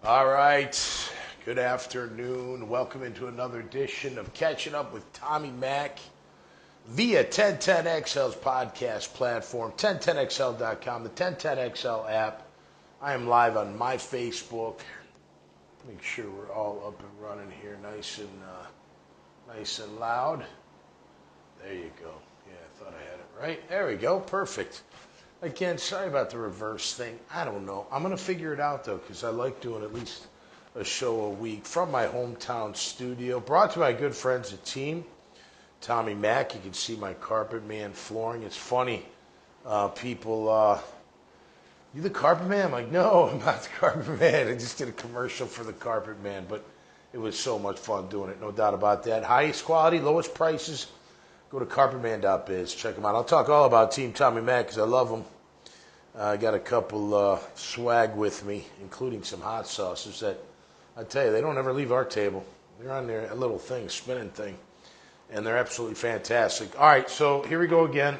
All right. Good afternoon. Welcome into another edition of Catching Up with Tommy Mack via 1010XL's podcast platform, 1010XL.com, the 1010XL app. I am live on my Facebook. Make sure we're all up and running here, nice and loud. There you go. Yeah, I thought I had it right. There we go. Perfect. Again, sorry about the reverse thing. I don't know. I'm going to figure it out, though, because I like doing at least a show a week from my hometown studio. Brought to my good friends at Team, Tommy Mack. You can see my Carpet Man flooring. It's funny. People, you the Carpet Man? I'm like, no, I'm not the Carpet Man. I just did a commercial for the Carpet Man, but it was so much fun doing it. No doubt about that. Highest quality, lowest prices. Go to carpetman.biz. Check them out. I'll talk all about Team Tommy Mack because I love them. I got a couple swag with me, including some hot sauces that, I tell you, they don't ever leave our table. They're on there, a little thing, spinning thing, and they're absolutely fantastic. All right, so here we go again.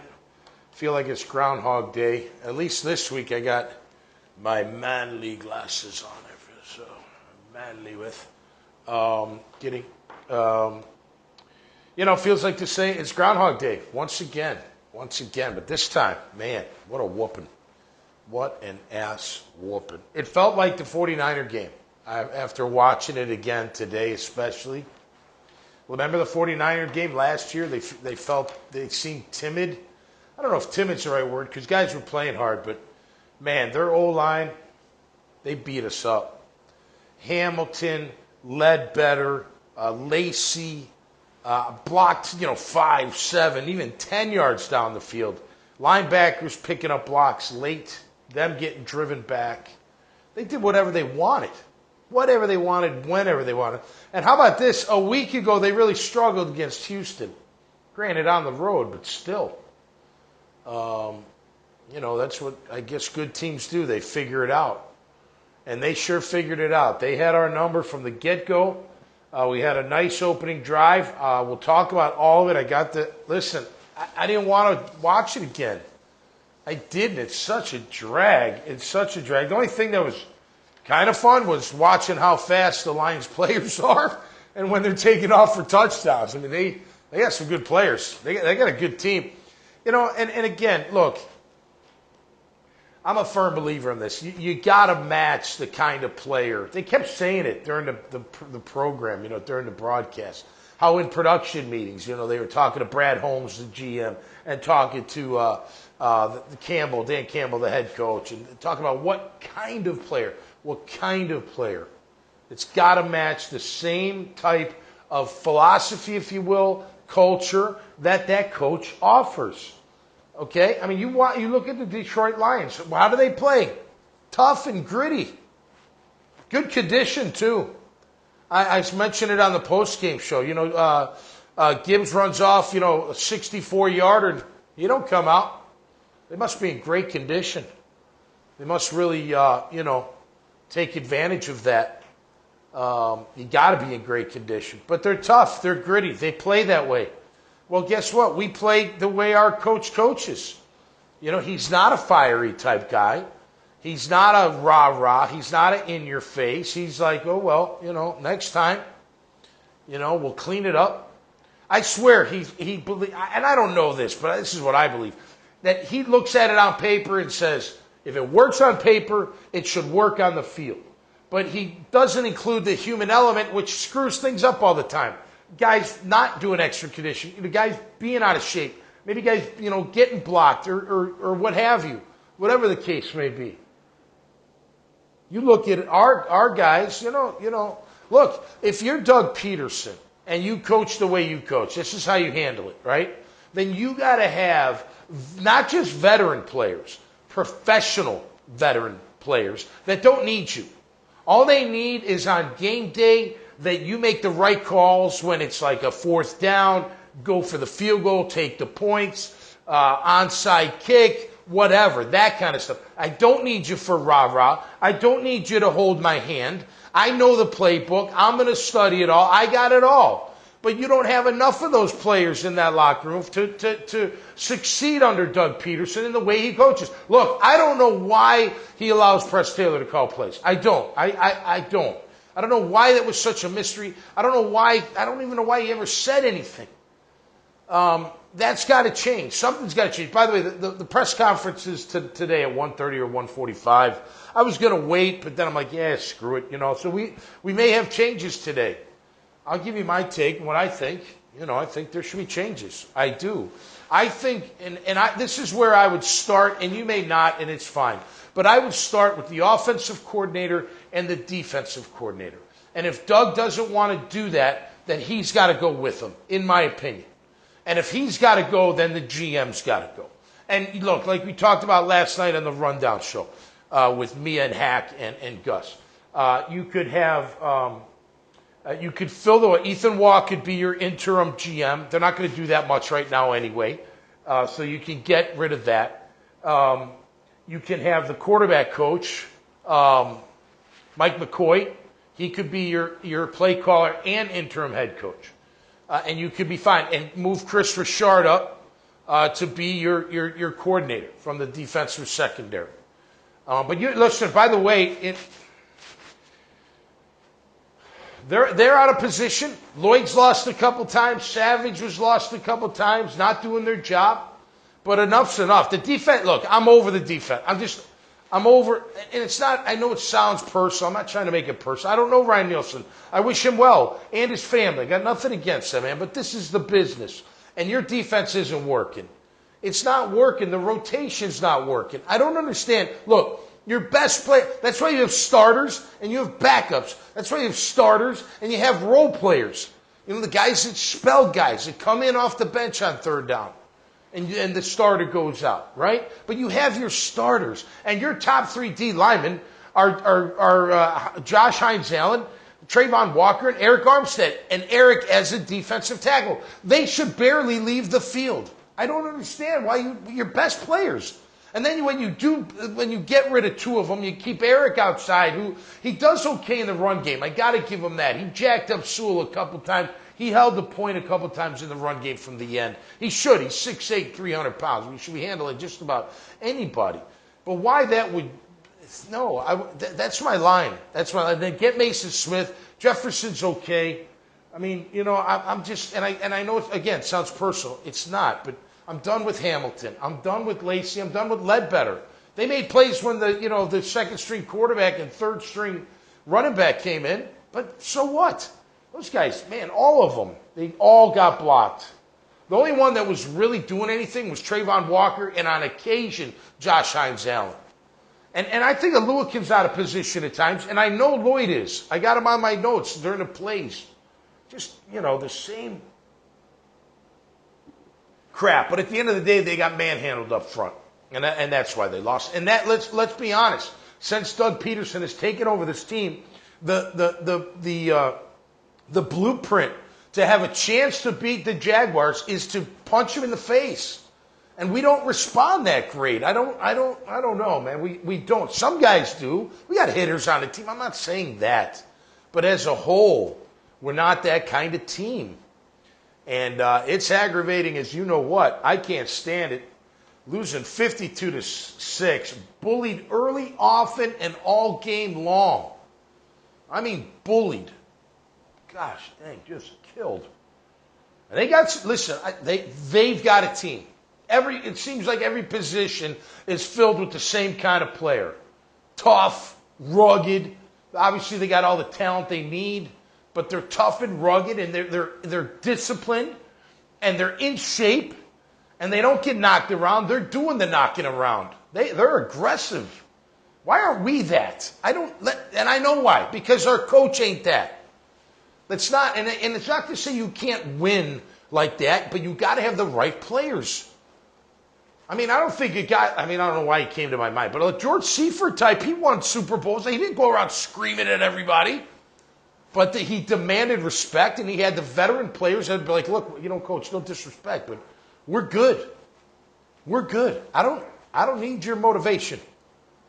Feel like it's Groundhog Day. At least this week I got my manly glasses on, so manly with. Feels like to say it's Groundhog Day once again. But this time, man, what a whooping. What an ass whooping. It felt like the 49er game after watching it again today especially. Remember the 49er game last year? They seemed timid. I don't know if timid's the right word because guys were playing hard, but, man, their O-line, they beat us up. Hamilton, Ledbetter, Lacey, blocked, 5, 7, even 10 yards down the field. Linebackers picking up blocks late, them getting driven back. They did whatever they wanted. Whenever they wanted. And how about this? A week ago, they really struggled against Houston. Granted, on the road, but still. That's what I guess good teams do. They figure it out. And they sure figured it out. They had our number from the get-go. We had a nice opening drive. We'll talk about all of it. Listen, I didn't want to watch it again. I didn't. It's such a drag. The only thing that was kind of fun was watching how fast the Lions players are and when they're taking off for touchdowns. I mean, they got some good players. They got a good team. And again, look, I'm a firm believer in this. You got to match the kind of player. They kept saying it during the program, during the broadcast. How in production meetings, they were talking to Brad Holmes, the GM, and talking to Dan Campbell, the head coach, and talking about what kind of player. It's got to match the same type of philosophy, if you will, culture that coach offers. Okay? I mean, you look at the Detroit Lions. How do they play? Tough and gritty. Good condition, too. I mentioned it on the post-game show. Gibbs runs off, a 64-yarder. You don't come out. They must be in great condition. They must really, take advantage of that. You got to be in great condition. But they're tough. They're gritty. They play that way. Well, guess what? We play the way our coach coaches. He's not a fiery type guy. He's not a rah-rah. He's not an in-your-face. He's like, oh, well, next time, we'll clean it up. I swear he believes, and I don't know this, but this is what I believe, that he looks at it on paper and says, if it works on paper, it should work on the field. But he doesn't include the human element, which screws things up all the time. Guys not doing extra conditioning, guys being out of shape, maybe guys, getting blocked or what have you, whatever the case may be. You look at our guys, look, if you're Doug Peterson and you coach the way you coach, this is how you handle it, right? Then you got to have not just veteran players, professional veteran players that don't need you. All they need is on game day that you make the right calls when it's like a fourth down, go for the field goal, take the points, onside kick, whatever, that kind of stuff. I don't need you for rah-rah. I don't need you to hold my hand. I know the playbook. I'm going to study it all. I got it all. But you don't have enough of those players in that locker room to succeed under Doug Peterson in the way he coaches. Look, I don't know why he allows Press Taylor to call plays. I don't. I don't. I don't know why that was such a mystery. I don't know why. I don't even know why he ever said anything. That's got to change. Something's got to change. By the way, the press conference is today at 1:30 or 1:45. I was going to wait, but then I'm like, yeah, screw it. So we may have changes today. I'll give you my take and what I think. I think there should be changes. I do. I think, this is where I would start, and you may not, and it's fine. But I would start with the offensive coordinator and the defensive coordinator. And if Doug doesn't want to do that, then he's got to go with him, in my opinion. And if he's got to go, then the GM's got to go. And look, like we talked about last night on the Rundown show with Mia and Hack and Gus, you could have... you could fill the way. Ethan Waugh could be your interim GM. They're not going to do that much right now anyway. So you can get rid of that. You can have the quarterback coach, Mike McCoy. He could be your play caller and interim head coach. And you could be fine. And move Chris Richard up to be your coordinator from the defensive secondary. But listen, by the way, They're out of position. Lloyd's lost a couple times. Savage was lost a couple times, not doing their job. But enough's enough. The defense, look, I'm over the defense. I'm over, and it's not, I know it sounds personal. I'm not trying to make it personal. I don't know Ryan Nielsen. I wish him well and his family. Got nothing against them, man. But this is the business. And your defense isn't working. It's not working. The rotation's not working. I don't understand. Look. Your best player, that's why you have starters and you have backups. That's why you have starters and you have role players. The guys that spell guys that come in off the bench on third down. And the starter goes out, right? But you have your starters. And your top 3 D linemen are Josh Hines-Allen, Trayvon Walker, and Eric Armstead. And Eric as a defensive tackle. They should barely leave the field. I don't understand why your best players. And then when you get rid of 2 of them, you keep Eric outside, who he does okay in the run game. I got to give him that. He jacked up Sewell a couple times. He held the point a couple times in the run game from the end. He should. He's 6'8", 300 pounds. We should be handling just about anybody. But why that would – no, that's my line. That's my line. Then get Mason Smith. Jefferson's okay. I mean, I'm just – and I know, it sounds personal. It's not, but – I'm done with Hamilton. I'm done with Lacey. I'm done with Ledbetter. They made plays when the second string quarterback and third string running back came in. But so what? Those guys, man, all of them, they all got blocked. The only one that was really doing anything was Trayvon Walker and on occasion Josh Hines-Allen. And I think Aluakin's out of position at times, and I know Lloyd is. I got him on my notes during the plays. Just, the same crap. But at the end of the day, they got manhandled up front. And that's why they lost. And that let's be honest. Since Doug Peterson has taken over this team, the blueprint to have a chance to beat the Jaguars is to punch them in the face. And we don't respond that great. I don't know, man. We don't. Some guys do. We got hitters on the team. I'm not saying that. But as a whole, we're not that kind of team. And it's aggravating as you know what. I can't stand it. Losing 52-6. Bullied early, often, and all game long. I mean, bullied. Gosh, dang, just killed. And they've got a team. It seems like every position is filled with the same kind of player. Tough, rugged. Obviously, they got all the talent they need. But they're tough and rugged, and they're disciplined, and they're in shape, and they don't get knocked around. They're doing the knocking around. They're aggressive. Why aren't we that? And I know why. Because our coach ain't that. That's not, and it's not to say you can't win like that, but you got to have the right players. I mean, I don't know why he came to my mind, but a George Seifert type, he won Super Bowls. He didn't go around screaming at everybody. But he demanded respect, and he had the veteran players that would be like, look, coach, no disrespect, but we're good. We're good. I don't need your motivation.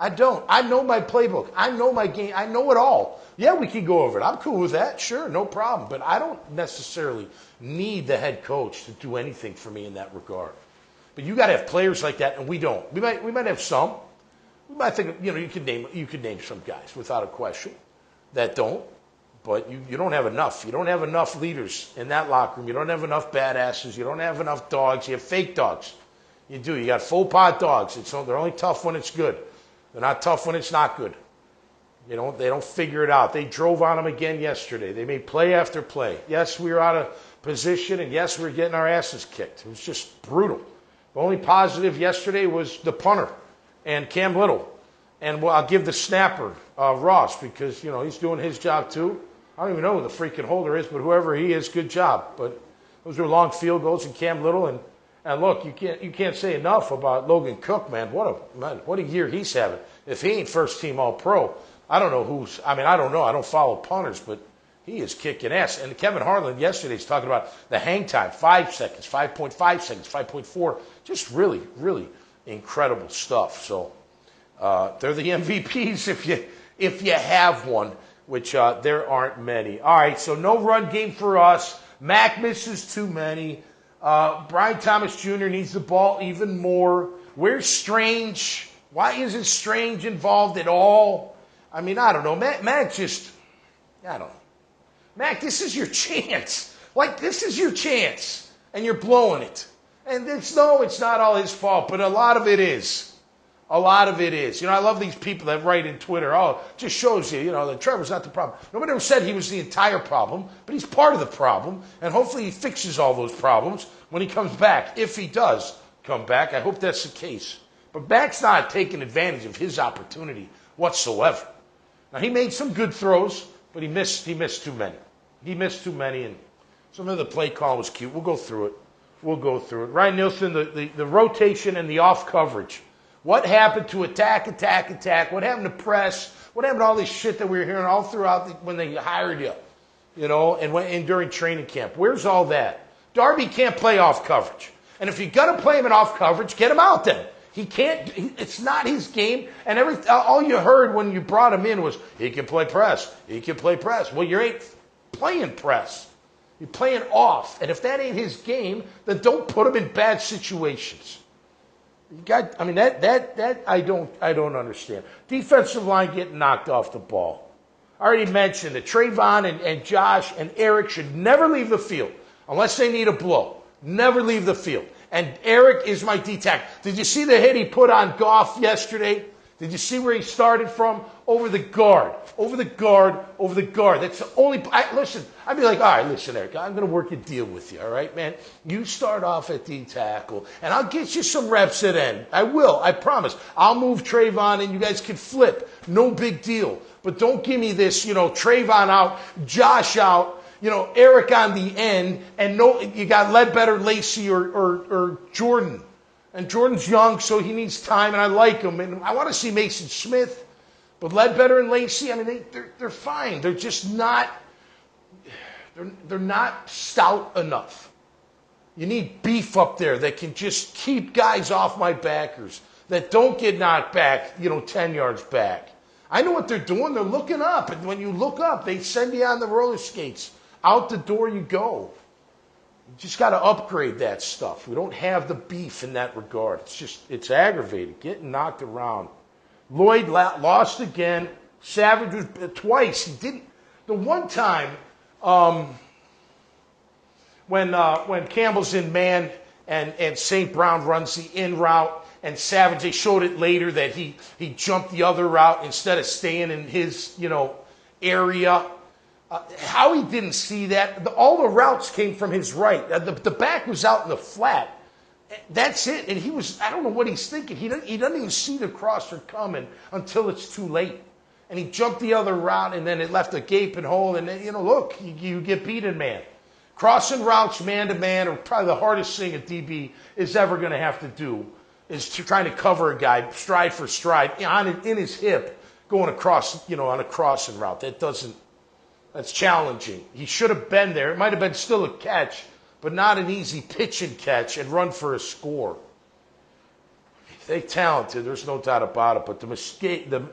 I don't. I know my playbook. I know my game. I know it all. Yeah, we can go over it. I'm cool with that. Sure, no problem. But I don't necessarily need the head coach to do anything for me in that regard. But you got to have players like that, and we don't. We might have some. We might think, you could name some guys without a question that don't. But you don't have enough. You don't have enough leaders in that locker room. You don't have enough badasses. You don't have enough dogs. You have fake dogs. You do. You got faux pas dogs. They're only tough when it's good. They're not tough when it's not good. They don't figure it out. They drove on them again yesterday. They made play after play. Yes, we were out of position, and yes, we were getting our asses kicked. It was just brutal. The only positive yesterday was the punter and Cam Little. And I'll give the snapper, Ross, because, he's doing his job too. I don't even know who the freaking holder is, but whoever he is, good job. But those were long field goals and Cam Little. And look, you can't say enough about Logan Cook, man. What a year he's having. If he ain't first team All-Pro, I don't know I don't know. I don't follow punters, but he is kicking ass. And Kevin Harlan yesterday's talking about the hang time, 5 seconds, 5.5 seconds, 5.4. Just really, really incredible stuff. So they're the MVPs if you have one, which there aren't many. All right, so no run game for us. Mac misses too many. Brian Thomas Jr. needs the ball even more. Where's Strange? Why isn't Strange involved at all? I mean, I don't know. Mac I don't know. Mac, this is your chance. This is your chance, and you're blowing it. And it's not all his fault, but a lot of it is. A lot of it is. I love these people that write in Twitter, just shows you, that Trevor's not the problem. Nobody ever said he was the entire problem, but he's part of the problem, and hopefully he fixes all those problems when he comes back, if he does come back. I hope that's the case. But Mac's not taking advantage of his opportunity whatsoever. Now, he made some good throws, but he missed too many. He missed too many, and some of the play call was cute. We'll go through it. Ryan Nielsen, the rotation and the off coverage. What happened to attack? What happened to press? What happened to all this shit that we were hearing all throughout when they hired you? And during training camp. Where's all that? Darby can't play off coverage. And if you're going to play him in off coverage, get him out then. He can't. It's not his game. And all you heard when you brought him in was, he can play press. Well, you ain't playing press. You're playing off. And if that ain't his game, then don't put him in bad situations. That I don't understand. Defensive line getting knocked off the ball. I already mentioned that Trayvon and Josh and Eric should never leave the field unless they need a blow. Never leave the field. And Eric is my D-tackle. Did you see the hit he put on Goff yesterday? Did you see where he started from? Over the guard. That's the only... Listen, I'd be like, all right, listen, Eric, I'm going to work a deal with you, all right, man? You start off at D-tackle, and I'll get you some reps at end. I will, I promise. I'll move Trayvon, and you guys can flip. No big deal. But don't give me this, Trayvon out, Josh out, Eric on the end, and you got Ledbetter, Lacey, or Jordan. And Jordan's young, so he needs time, and I like him. And I want to see Mason Smith. But Ledbetter and Lacey, they're fine. They're just not, they're not stout enough. You need beef up there that can just keep guys off my backers, that don't get knocked back, 10 yards back. I know what they're doing. They're looking up. And when you look up, they send you on the roller skates. Out the door you go. You just got to upgrade that stuff. We don't have the beef in that regard. It's aggravating, getting knocked around. Lloyd lost again. Savage was twice. He didn't. The one time when Campbell's in man and St. Brown runs the in route, and Savage, they showed it later that he jumped the other route instead of staying in his area. How he didn't see that? All the routes came from his right. The back was out in the flat. That's it. And I don't know what he's thinking. He doesn't even see the crosser coming until it's too late. And he jumped the other route, and then it left a gaping hole. And then, look, you get beat in man. Crossing routes man-to-man are probably the hardest thing a DB is ever going to have to do, is trying to cover a guy stride for stride in his hip going across, on a crossing route. That's challenging. He should have been there. It might have been still a catch, but not an easy pitch and catch and run for a score. They talented. There's no doubt about it. But the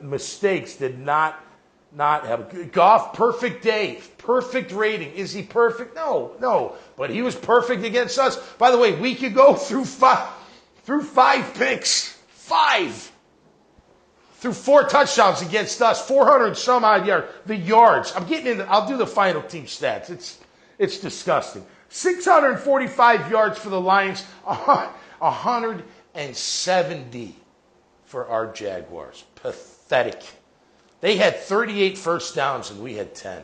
mistakes did not have a Goff. Perfect day, perfect rating. Is he perfect? No. But he was perfect against us. By the way, we could go through five picks, through 4 touchdowns against us, 400 some odd yards. The yards. I'm getting into. I'll do the final team stats. It's disgusting. 645 yards for the Lions. 170 for our Jaguars. Pathetic. They had 38 first downs and we had 10.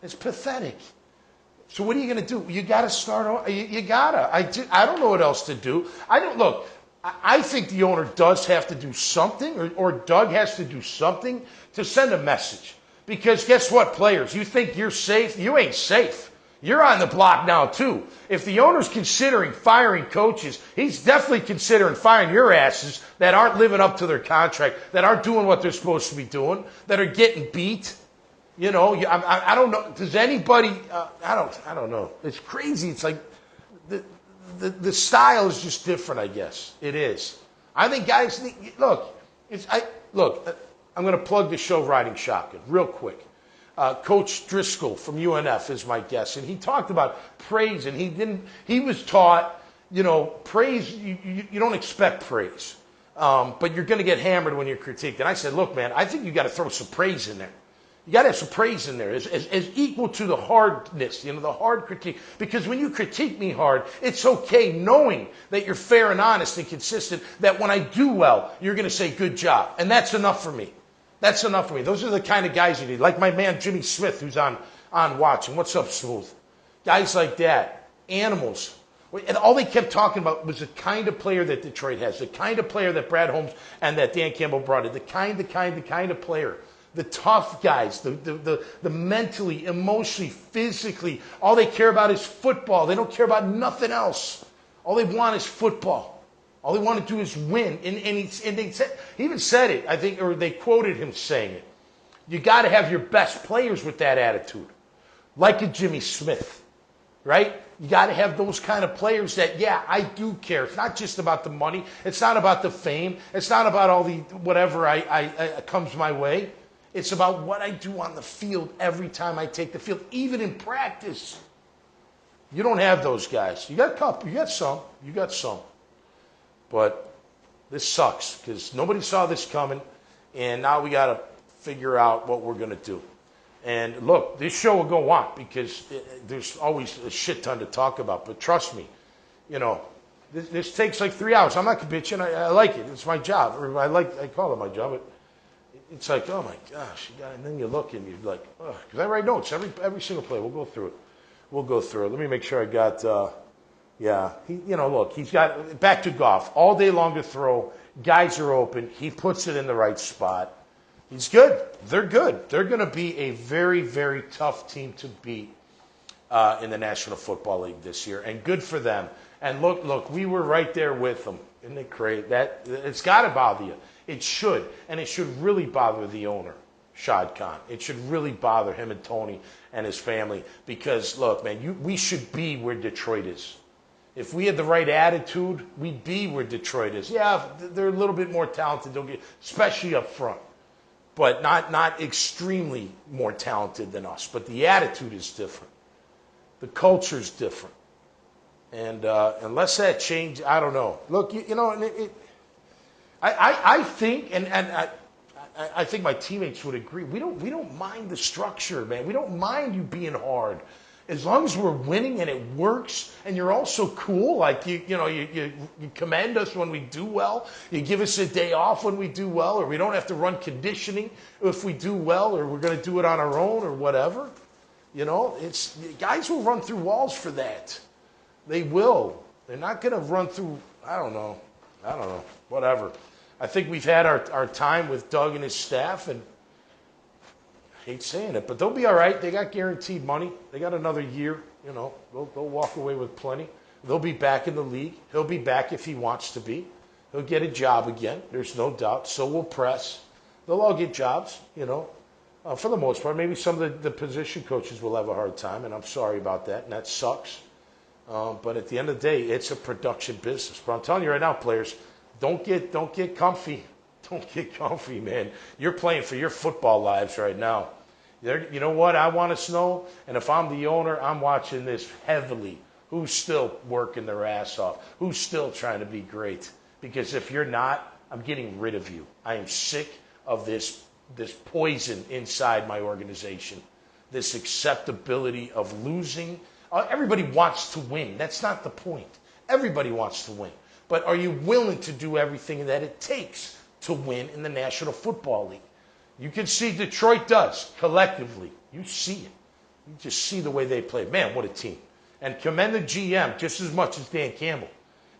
It's pathetic. So what are you going to do? You got to start. You got to. I don't know what else to do. I think the owner does have to do something, or Doug has to do something to send a message. Because guess what, players? You think you're safe? You ain't safe. You're on the block now, too. If the owner's considering firing coaches, he's definitely considering firing your asses that aren't living up to their contract, that aren't doing what they're supposed to be doing, that are getting beat. You know, I don't know. Does anybody? I don't know. It's crazy. It's like the style is just different. I guess it is. I think guys look. I'm going to plug the show Riding Shotgun real quick. Coach Driscoll from UNF is my guest, and he talked about praise, and he was taught, praise. You don't expect praise, but you're going to get hammered when you're critiqued. And I said, look, man, I think you got to throw some praise in there. You got to have some praise in there as equal to the hardness, the hard critique. Because when you critique me hard, it's okay knowing that you're fair and honest and consistent, that when I do well, you're going to say good job. And that's enough for me. That's enough for me. Those are the kind of guys you need. Like my man Jimmy Smith, who's on watching. What's up, Smooth? Guys like that. Animals. And all they kept talking about was the kind of player that Detroit has, the kind of player that Brad Holmes and that Dan Campbell brought in, the kind of player. The tough guys, the mentally, emotionally, physically. All they care about is football. They don't care about nothing else. All they want is football. All they want to do is win. And he even said it, I think, or they quoted him saying it. You got to have your best players with that attitude. Like a Jimmy Smith, right? You got to have those kind of players that, yeah, I do care. It's not just about the money. It's not about the fame. It's not about all the whatever comes my way. It's about what I do on the field every time I take the field, even in practice. You don't have those guys. You got a couple. You got some. But this sucks because nobody saw this coming, and now we got to figure out what we're going to do. And look, this show will go on because there's always a shit ton to talk about. But trust me, this takes like 3 hours. I'm not bitching. I like it. It's my job. Or I call it my job. But it's like, oh my gosh, and then you look and you're like, oh, because I write notes every single play. We'll go through it. Let me make sure I got, look, he's got back to Goff all day long to throw. Guys are open. He puts it in the right spot. He's good. They're good. They're going to be a very, very tough team to beat in the National Football League this year, and good for them. And look, we were right there with them. Isn't it great? That it's got to bother you. It should, and it should really bother the owner, Shad Khan. It should really bother him and Tony and his family because, look, man, we should be where Detroit is. If we had the right attitude, we'd be where Detroit is. Yeah, they're a little bit more talented, especially up front, but not extremely more talented than us. But the attitude is different. The culture's different. And unless that change, I don't know. Look, I think, and I think my teammates would agree. We don't mind the structure, man. We don't mind you being hard, as long as we're winning and it works. And you're also cool, like you commend us when we do well. You give us a day off when we do well, or we don't have to run conditioning if we do well, or we're going to do it on our own, or whatever. It's guys will run through walls for that. They will. They're not going to run through. I don't know. Whatever. I think we've had our time with Doug and his staff, and I hate saying it, but they'll be all right. They got guaranteed money. They got another year. They'll walk away with plenty. They'll be back in the league. He'll be back if he wants to be. He'll get a job again. There's no doubt. So will Press. They'll all get jobs, for the most part. Maybe some of the position coaches will have a hard time, and I'm sorry about that, and that sucks. But at the end of the day, it's a production business. But I'm telling you right now, players, Don't get comfy. Don't get comfy, man. You're playing for your football lives right now. You know what I want to know? And if I'm the owner, I'm watching this heavily. Who's still working their ass off? Who's still trying to be great? Because if you're not, I'm getting rid of you. I am sick of this poison inside my organization. This acceptability of losing. Everybody wants to win. That's not the point. Everybody wants to win. But are you willing to do everything that it takes to win in the National Football League? You can see Detroit does, collectively. You see it. You just see the way they play. Man, what a team. And commend the GM just as much as Dan Campbell.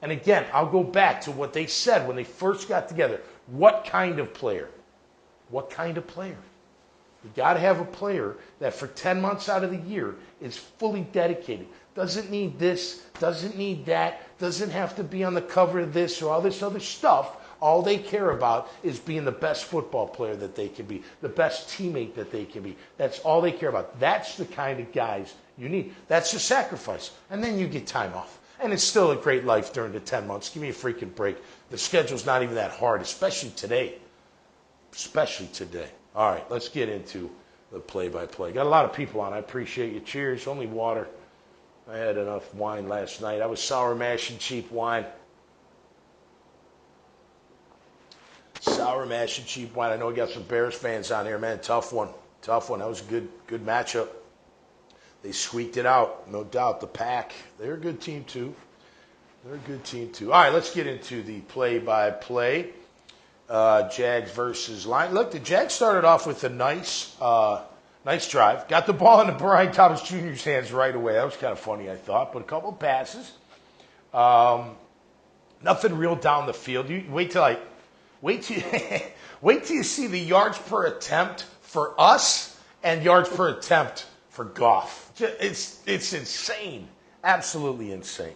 And again, I'll go back to what they said when they first got together. What kind of player? What kind of player? You got to have a player that for 10 months out of the year is fully dedicated. Doesn't need this, doesn't need that, doesn't have to be on the cover of this or all this other stuff. All they care about is being the best football player that they can be, the best teammate that they can be. That's all they care about. That's the kind of guys you need. That's the sacrifice. And then you get time off. And it's still a great life during the 10 months. Give me a freaking break. The schedule's not even that hard, especially today. Especially today. All right, let's get into the play-by-play. Got a lot of people on. I appreciate you. Cheers. Only water. I had enough wine last night. I was sour mash and cheap wine. Sour mash and cheap wine. I know we got some Bears fans on here, man. Tough one. Tough one. That was a good matchup. They squeaked it out, no doubt. The Pack, they're a good team too. They're a good team too. All right, let's get into the play-by-play. Jags versus Lions. Look, the Jags started off with a nice drive. Got the ball into Brian Thomas Jr.'s hands right away. That was kind of funny, I thought. But a couple of passes. Nothing real down the field. You wait till you see the yards per attempt for us and yards per attempt for Goff. It's insane. Absolutely insane.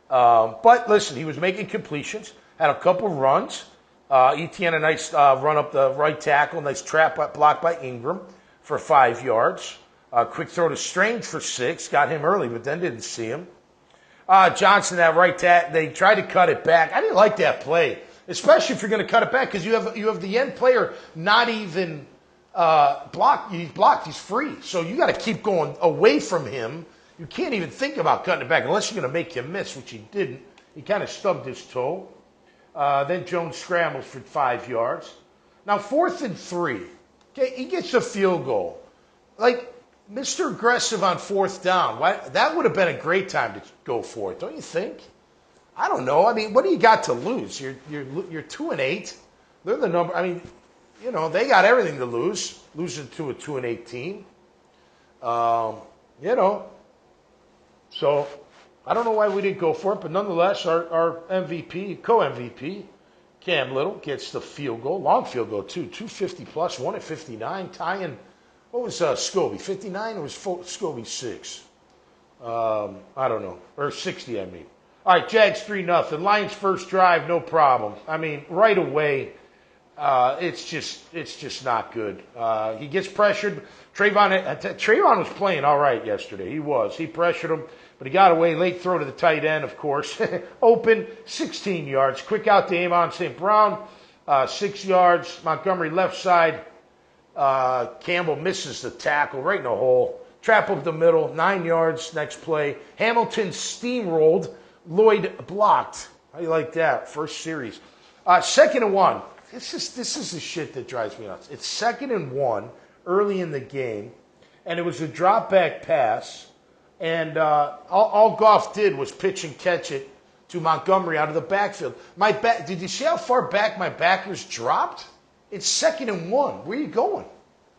But listen, he was making completions, had a couple runs. Etienne, a nice run up the right tackle, nice trap block by Ingram for 5 yards. Quick throw to Strange for 6, got him early, but then didn't see him. Johnson, that right tackle, they tried to cut it back. I didn't like that play, especially if you're going to cut it back because you have the end player not even blocked. He's blocked. He's free. So you got to keep going away from him. You can't even think about cutting it back unless you're going to make him miss, which he didn't. He kind of stubbed his toe. Then Jones scrambles for 5 yards. Now 4th and 3. Okay, he gets a field goal. Like Mr. Aggressive on 4th down. That would have been a great time to go for it, don't you think? I don't know. I mean, what do you got to lose? You're 2-8. They're the number. I mean, you know, they got everything to lose. Losing to a 2-8 team. You know. So I don't know why we didn't go for it, but nonetheless, our MVP, co-MVP, Cam Little gets the field goal, long field goal too, 250 plus, 1 at 59, tying. What was Scobie? 59 or was Scobie 6? I don't know, or 60, I mean. All right, Jags 3-0. Lions first drive, no problem. I mean, right away, it's just not good. He gets pressured. Trayvon was playing all right yesterday. He was. He pressured him, but he got away. Late throw to the tight end, of course. Open, 16 yards. Quick out to Amon St. Brown, 6 yards. Montgomery left side. Campbell misses the tackle right in the hole. Trap up the middle, 9 yards. Next play. Hamilton steamrolled. Lloyd blocked. How do you like that? First series. 2nd and 1. This is the shit that drives me nuts. It's 2nd and 1 early in the game, and it was a drop back pass, and all Goff did was pitch and catch it to Montgomery out of the backfield. Did you see how far back my backers dropped? It's 2nd and 1. Where are you going?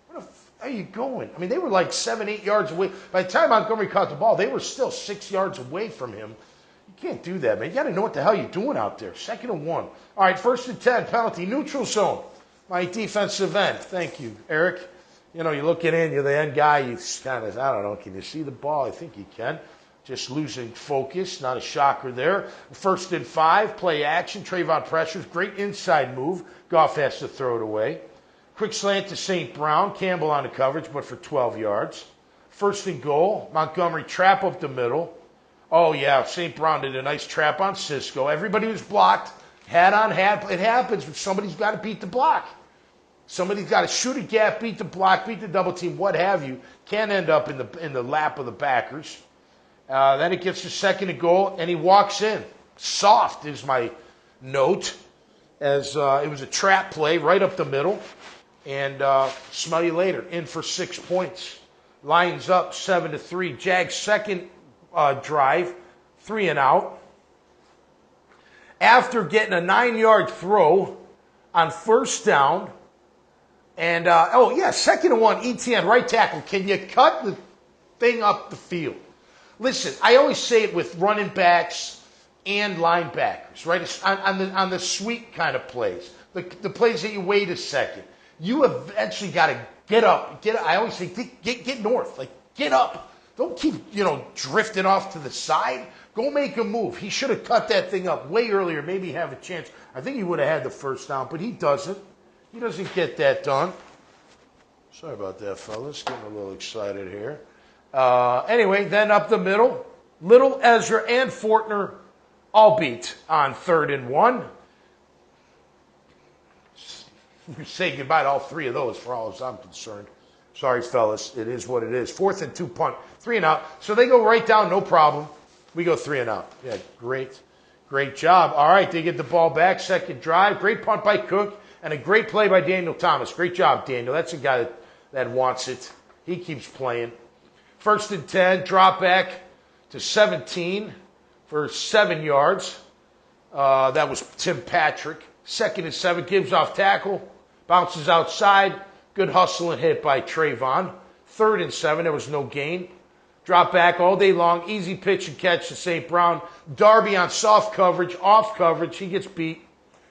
Where the f are you going? I mean, they were like 7-8 yards away. By the time Montgomery caught the ball, they were still 6 yards away from him. You can't do that, man. You got to know what the hell you're doing out there. 2nd and 1. All right, 1st and 10, penalty, neutral zone. My defensive end. Thank you, Eric. You know, you're looking in, you're the end guy. You kind of, I don't know, can you see the ball? I think you can. Just losing focus. Not a shocker there. 1st and 5, play action. Trayvon pressures. Great inside move. Goff has to throw it away. Quick slant to St. Brown. Campbell on the coverage, but for 12 yards. 1st and goal. Montgomery trap up the middle. Oh, yeah, St. Brown did a nice trap on Cisco. Everybody was blocked. Hat on hat. It happens, but somebody's got to beat the block. Somebody's got to shoot a gap, beat the block, beat the double team, what have you. Can't end up in the lap of the backers. Then it gets to second and goal, and he walks in. Soft is my note, as it was a trap play right up the middle. And smell you later. In for 6 points. Lions up 7-3. Jags second drive, 3 and out. After getting a 9-yard throw on first down, and second and 1, ETN, right tackle. Can you cut the thing up the field? Listen, I always say it with running backs and linebackers, right? It's on the sweep kind of plays, the plays that you wait a second. You eventually got to get up. I always say, get north. Like, get up. Don't keep, drifting off to the side. Go make a move. He should have cut that thing up way earlier, maybe have a chance. I think he would have had the first down, but he doesn't. He doesn't get that done. Sorry about that, fellas. Getting a little excited here. Anyway, then up the middle, Little, Ezra, and Fortner all beat on 3rd and 1. We say goodbye to all 3 of those for all as I'm concerned. Sorry, fellas. It is what it is. 4th and 2 punt. 3 and out. So they go right down, no problem. We go 3 and out. Yeah, great job. All right, they get the ball back. Second drive. Great punt by Cook and a great play by Daniel Thomas. Great job, Daniel. That's a guy that wants it. He keeps playing. 1st and 10. Drop back to 17 for 7 yards. That was Tim Patrick. 2nd and 7. Gibbs off tackle. Bounces outside. Good hustle and hit by Trayvon. 3rd and 7. There was no gain. Drop back all day long. Easy pitch and catch to St. Brown. Darby on soft coverage. Off coverage. He gets beat.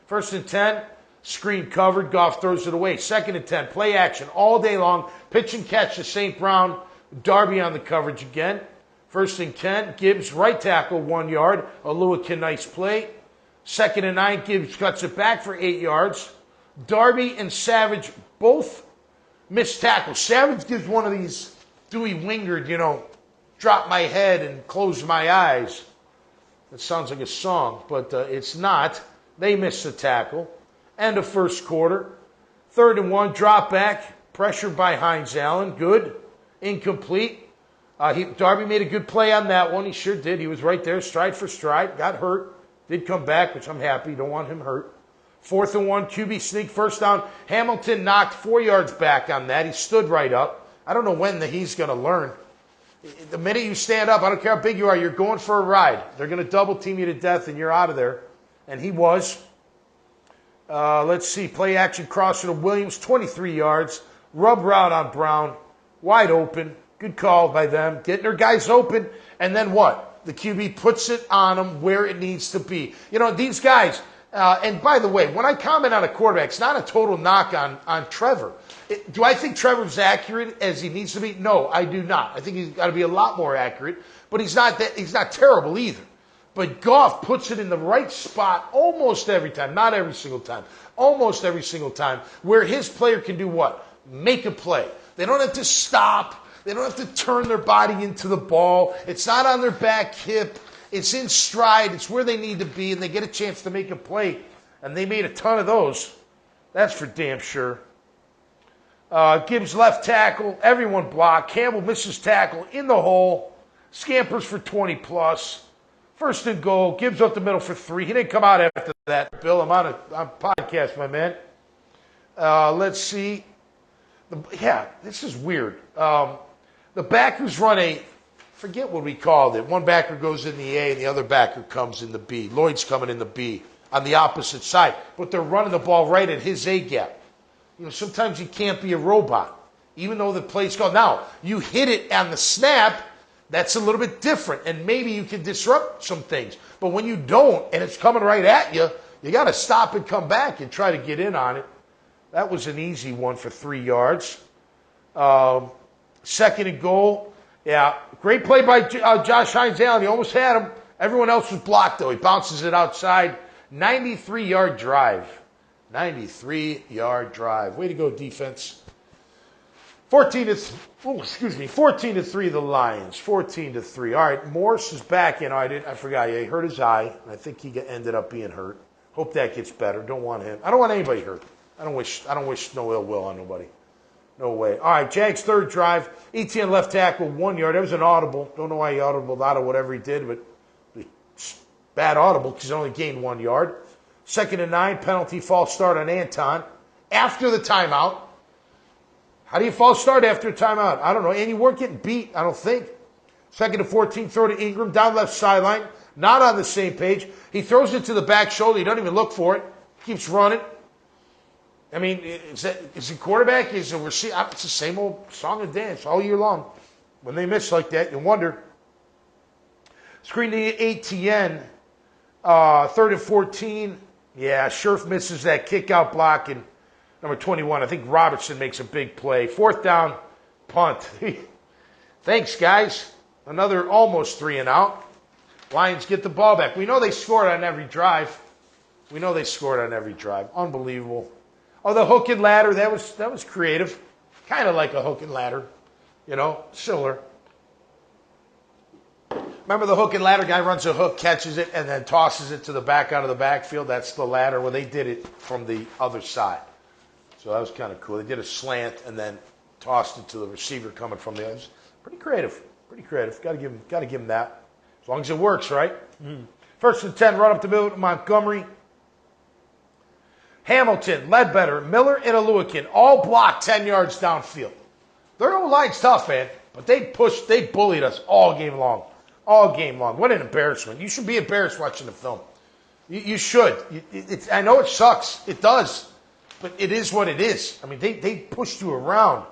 1st and 10. Screen covered. Goff throws it away. 2nd and 10. Play action all day long. Pitch and catch to St. Brown. Darby on the coverage again. 1st and 10. Gibbs right tackle 1 yard. Aluakin nice play. 2nd and 9. Gibbs cuts it back for 8 yards. Darby and Savage both missed tackles. Savage gives one of these Dewey Wingard, drop my head and close my eyes. That sounds like a song, but it's not. They missed the tackle. End of first quarter. 3rd and 1, drop back. Pressure by Hines Allen. Good. Incomplete. Darby made a good play on that one. He sure did. He was right there, stride for stride. Got hurt. Did come back, which I'm happy. Don't want him hurt. 4th and 1, QB sneak, first down. Hamilton knocked 4 yards back on that. He stood right up. I don't know when he's going to learn. The minute you stand up, I don't care how big you are, you're going for a ride. They're going to double team you to death, and you're out of there. And he was. Let's see. Play action crosser to Williams, 23 yards. Rub route on Brown. Wide open. Good call by them. Getting their guys open. And then what? The QB puts it on them where it needs to be. These guys, and by the way, when I comment on a quarterback, it's not a total knock on Trevor. Do I think Trevor's accurate as he needs to be? No, I do not. I think he's got to be a lot more accurate, but he's not terrible either. But Goff puts it in the right spot almost every time, not every single time, almost every single time, where his player can do what? Make a play. They don't have to stop. They don't have to turn their body into the ball. It's not on their back hip. It's in stride. It's where they need to be, and they get a chance to make a play. And they made a ton of those. That's for damn sure. Gibbs left tackle. Everyone blocked. Campbell misses tackle in the hole. Scampers for 20+. 1st and goal. Gibbs up the middle for 3. He didn't come out after that. Bill, I'm on a podcast, my man. Let's see. This is weird. The backers run forget what we called it. One backer goes in the A and the other backer comes in the B. Lloyd's coming in the B on the opposite side. But they're running the ball right at his A gap. Sometimes you can't be a robot, even though the play's gone. Now, you hit it on the snap, that's a little bit different, and maybe you can disrupt some things. But when you don't, and it's coming right at you, you got to stop and come back and try to get in on it. That was an easy one for 3 yards. 2nd and goal. Yeah, great play by Josh Hines Allen. He almost had him. Everyone else was blocked, though. He bounces it outside. 93-yard drive. 93-yard drive. Way to go, defense. 14-3 the Lions. 14-3. All right, Morse is back in. I forgot. He hurt his eye. I think he ended up being hurt. Hope that gets better. Don't want him. I don't want anybody hurt. I don't wish no ill will on nobody. No way. All right, Jags third drive. Etienne left tackle, 1 yard. That was an audible. Don't know why he audibled out of whatever he did, but bad audible because he only gained 1 yard. 2nd and 9, penalty false start on Anton after the timeout. How do you false start after a timeout? I don't know. And you weren't getting beat, I don't think. 2nd and 14, throw to Ingram, down left sideline. Not on the same page. He throws it to the back shoulder. He doesn't even look for it. Keeps running. I mean, is it quarterback? Is it receiver? It's the same old song and dance all year long. When they miss like that, you wonder. Screen to ATN. 3rd and 14. Yeah, Scherf misses that kick-out block. And number 21, I think Robertson makes a big play. 4th down, punt. Thanks, guys. Another almost 3 and out. Lions get the ball back. We know they scored on every drive. Unbelievable. Oh, the hook and ladder, that was creative. Kind of like a hook and ladder. Similar. Remember the hook and ladder guy runs a hook, catches it, and then tosses it to the back out of the backfield? That's the ladder. Well, they did it from the other side. So that was kind of cool. They did a slant and then tossed it to the receiver coming from the other. Pretty creative. Got to give him that. As long as it works, right? 1st and 10, run up the middle to Montgomery. Hamilton, Ledbetter, Miller, and Aluakin all blocked 10 yards downfield. Their O-line's tough, man, but they bullied us all game long. What an embarrassment. You should be embarrassed watching the film. You should. I know it sucks. It does. But it is what it is. I mean, they pushed you around.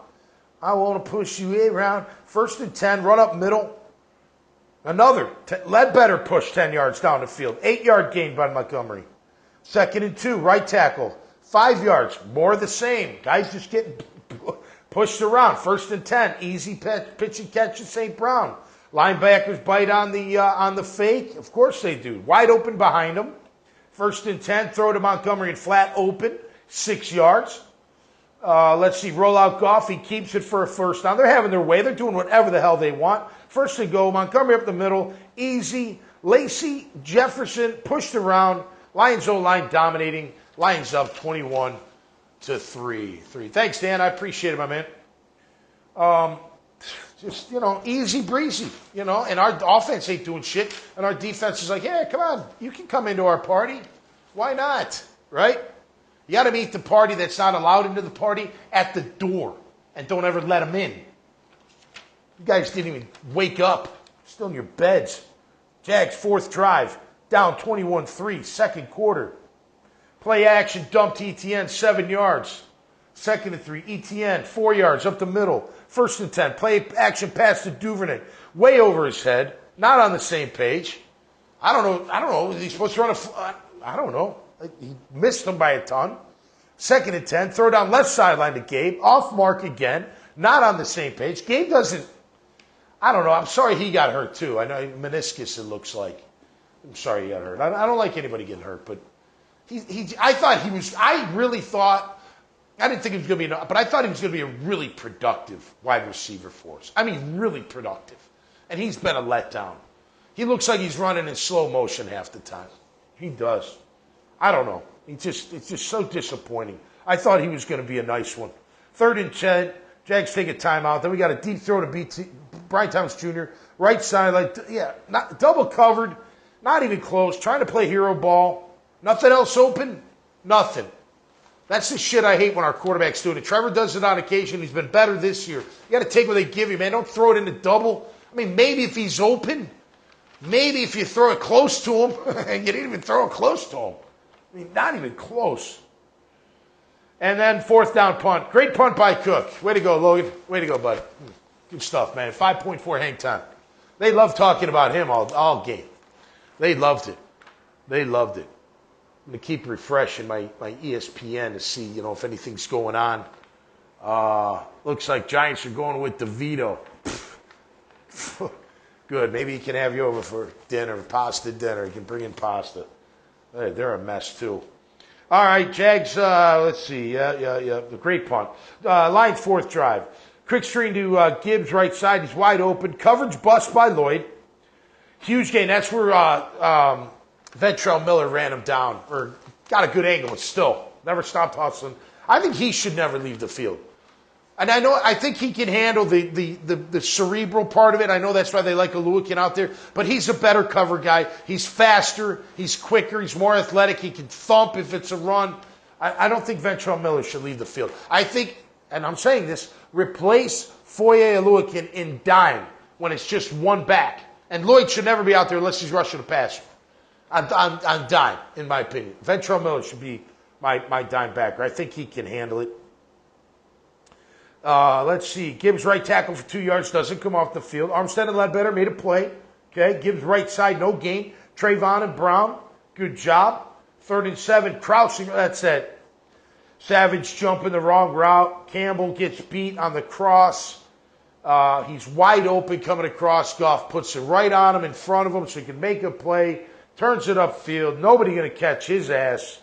I want to push you around. 1st and 10, run up middle. Another. Ledbetter pushed 10 yards down the field. 8-yard gain by Montgomery. 2nd and 2, right tackle. 5 yards. More of the same. Guys just getting pushed around. 1st and 10, easy pitch and catch to St. Brown. Linebackers bite on the fake. Of course they do. Wide open behind them. 1st and 10, throw to Montgomery and flat open. 6 yards. Let's see, roll out Goff. He keeps it for a first down. They're having their way. They're doing whatever the hell they want. 1st and go. Montgomery up the middle. Easy. Lacey, Jefferson pushed around. Lions O-line dominating. Lions up 21-3. Thanks, Dan. I appreciate it, my man. Just, easy breezy, and our offense ain't doing shit, and our defense is like, yeah, come on, you can come into our party. Why not, right? You got to meet the party that's not allowed into the party at the door, and don't ever let them in. You guys didn't even wake up, still in your beds. Jags 4th drive, down 21-3, 2nd quarter. Play action, dump to Etienne, 7 yards. 2nd and 3, Etienne, 4 yards up the middle. 1st and 10, play action pass to Duvernay. Way over his head, not on the same page. I don't know. Is he supposed to run I don't know. He missed him by a ton. 2nd and 10, throw down left sideline to Gabe. Off mark again, not on the same page. Gabe doesn't, I don't know. I'm sorry he got hurt too. I know meniscus it looks like. I'm sorry he got hurt. I don't like anybody getting hurt, but I didn't think he was going to be, but I thought he was going to be a really productive wide receiver for us. I mean, really productive. And he's been a letdown. He looks like he's running in slow motion half the time. He does. I don't know. It's just so disappointing. I thought he was going to be a nice one. 3rd and 10, Jags take a timeout. Then we got a deep throw to Brian Thomas Jr. Right side, not double covered, not even close. Trying to play hero ball. Nothing else open. Nothing. That's the shit I hate when our quarterbacks do it. Trevor does it on occasion. He's been better this year. You got to take what they give you, man. Don't throw it in the double. I mean, maybe if he's open, maybe if you throw it close to him, and you didn't even throw it close to him. I mean, not even close. And then 4th down punt. Great punt by Cook. Way to go, Logan. Way to go, buddy. Good stuff, man. 5.4 hang time. They love talking about him all game. They loved it. I'm going to keep refreshing my ESPN to see, if anything's going on. Looks like Giants are going with DeVito. Good. Maybe he can have you over for dinner, pasta dinner. He can bring in pasta. Hey, they're a mess, too. All right, Jags, let's see. Yeah. The great punt. Lions 4th drive. Quick screen to Gibbs, right side. He's wide open. Coverage bust by Lloyd. Huge gain. That's where Ventrell Miller ran him down, or got a good angle, but still, never stopped hustling. I think he should never leave the field. And I think he can handle the cerebral part of it. I know that's why they like Oluwakin out there, but he's a better cover guy. He's faster, he's quicker, he's more athletic, he can thump if it's a run. I don't think Ventrell Miller should leave the field. I think, and I'm saying this, replace Foye Oluwakin in dime when it's just one back. And Lloyd should never be out there unless he's rushing a pass. On dime, in my opinion. Ventrell Miller should be my dime backer. I think he can handle it. Let's see. Gibbs right tackle for 2 yards, doesn't come off the field. Armstead and Ledbetter made a play. Okay, Gibbs right side, no gain. Trayvon and Brown, good job. 3rd and 7, crouching, that's it. Savage jumping the wrong route. Campbell gets beat on the cross. He's wide open coming across. Goff puts it right on him in front of him so he can make a play. Turns it upfield. Nobody going to catch his ass.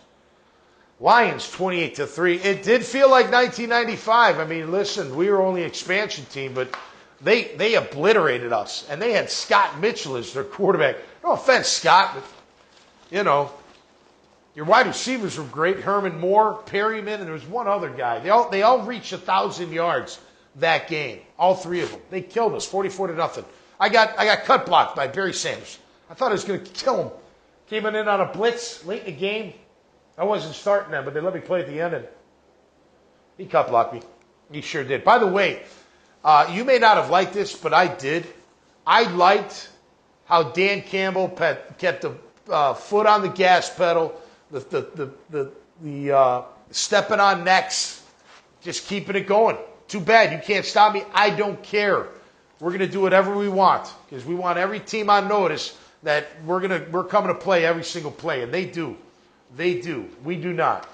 Lions 28-3. It did feel like 1995. I mean, listen, we were only expansion team, but they obliterated us. And they had Scott Mitchell as their quarterback. No offense, Scott, but, you know, your wide receivers were great. Herman Moore, Perryman, and there was one other guy. They all reached 1,000 yards that game. All three of them. They killed us, 44-0. I got cut blocked by Barry Sanders. I thought I was going to kill him. Came in on a blitz late in the game. I wasn't starting them, but they let me play at the end, and he cut blocked me. He sure did. By the way, you may not have liked this, but I did. I liked how Dan Campbell kept the foot on the gas pedal, the stepping on necks, just keeping it going. Too bad. You can't stop me. I don't care. We're going to do whatever we want because we want every team on notice that we're coming to play every single play, and they do. They do. We do not.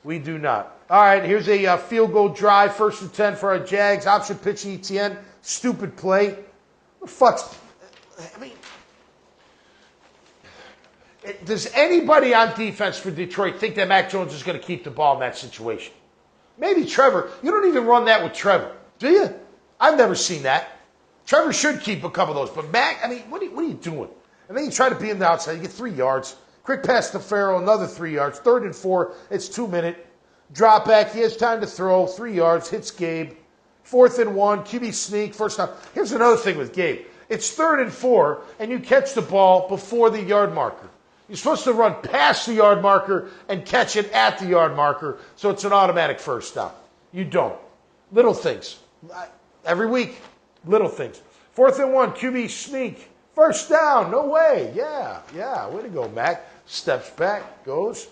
We do not. All right, here's a field goal drive, 1st and 10 for our Jags. Option pitch ETN. Stupid play. What the fuck's... I mean... Does anybody on defense for Detroit think that Mac Jones is going to keep the ball in that situation? Maybe Trevor. You don't even run that with Trevor, do you? I've never seen that. Trevor should keep a couple of those. But Mac, I mean, what are you doing? And then you try to be him the outside. You get 3 yards. Quick pass to Farrell, another 3 yards. 3rd and 4. It's 2 minute. Drop back. He has time to throw. 3 yards. Hits Gabe. 4th and 1. QB sneak. First down. Here's another thing with Gabe. It's 3rd and 4, and you catch the ball before the yard marker. You're supposed to run past the yard marker and catch it at the yard marker, so it's an automatic first down. You don't. Little things. Every week, little things. 4th and 1. QB sneak. First down. No way. Yeah. Way to go, Mac. Steps back, goes.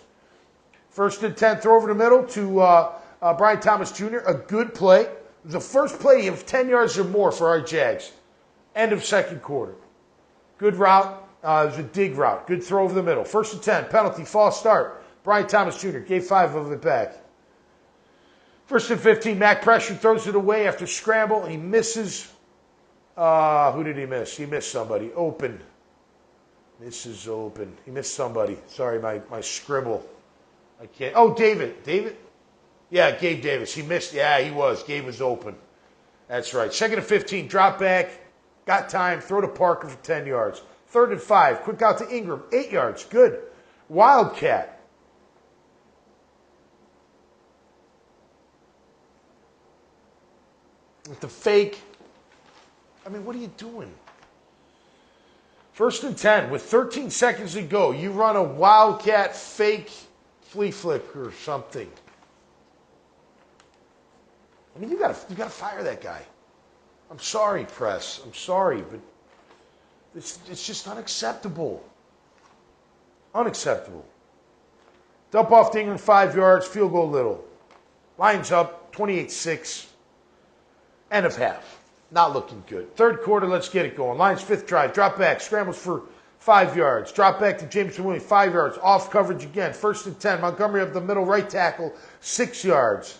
1st and 10, throw over the middle to Brian Thomas Jr. A good play. The first play of 10 yards or more for our Jags. End of 2nd quarter. Good route. It was a dig route. Good throw over the middle. 1st and 10, penalty, false start. Brian Thomas Jr. gave 5 of it back. 1st and 15, Mac pressure, throws it away after scramble. He misses. Who did he miss? He missed somebody. Open. Misses open. He missed somebody. Sorry, my scribble. I can't. Oh, David. David? Yeah, Gabe Davis. He missed. Yeah, he was. Gabe was open. That's right. 2nd and 15. Drop back. Got time. Throw to Parker for 10 yards. 3rd and 5. Quick out to Ingram. 8 yards. Good. Wildcat. With the fake. I mean, what are you doing? 1st and 10, with 13 seconds to go, you run a wildcat fake flea flick or something. I mean, you gotta fire that guy. I'm sorry, press. I'm sorry, but it's just unacceptable. Unacceptable. Dump off to Ingram, 5 yards, field goal little. Lions up, 28-6. End of half. Not looking good. 3rd quarter, let's get it going. Lions 5th drive. Drop back. Scrambles for 5 yards. Drop back to Jameson Williams. 5 yards. Off coverage again. 1st and 10. Montgomery up the middle. Right tackle. 6 yards.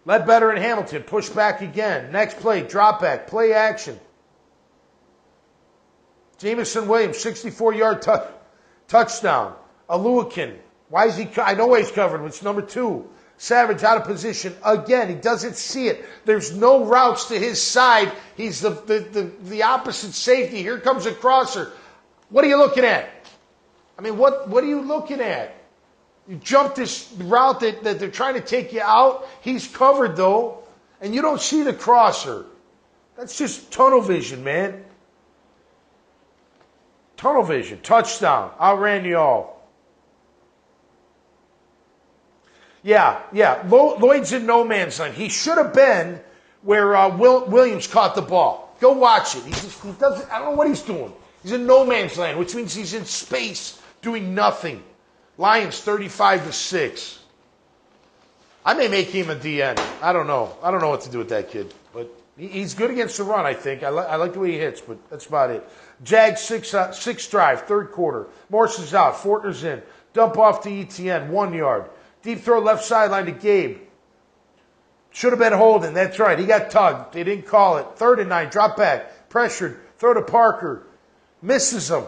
Ledbetter and Hamilton. Push back again. Next play. Drop back. Play action. Jameson Williams. 64-yard touchdown. Oluwakin. Why is he? I know why he's covered. It's number 2. Savage out of position again. He doesn't see it. There's no routes to his side. He's the opposite safety. Here comes a crosser. What are you looking at? I mean, what are you looking at? You jump this route that they're trying to take you out. He's covered, though, and you don't see the crosser. That's just tunnel vision, man. Tunnel vision. Touchdown. Outran you all. Yeah. Lloyd's in no man's land. He should have been where Williams caught the ball. Go watch it. He doesn't. I don't know what he's doing. He's in no man's land, which means he's in space doing nothing. Lions 35-6. I may make him a DN. I don't know. I don't know what to do with that kid, but he's good against the run. I think. I like the way he hits, but that's about it. Jags six drive, third quarter. Morrison's out. Fortner's in. Dump off to ETN, 1 yard. Deep throw left sideline to Gabe. Should have been holding. That's right. He got tugged. They didn't call it. 3rd and 9. Drop back. Pressured. Throw to Parker. Misses him.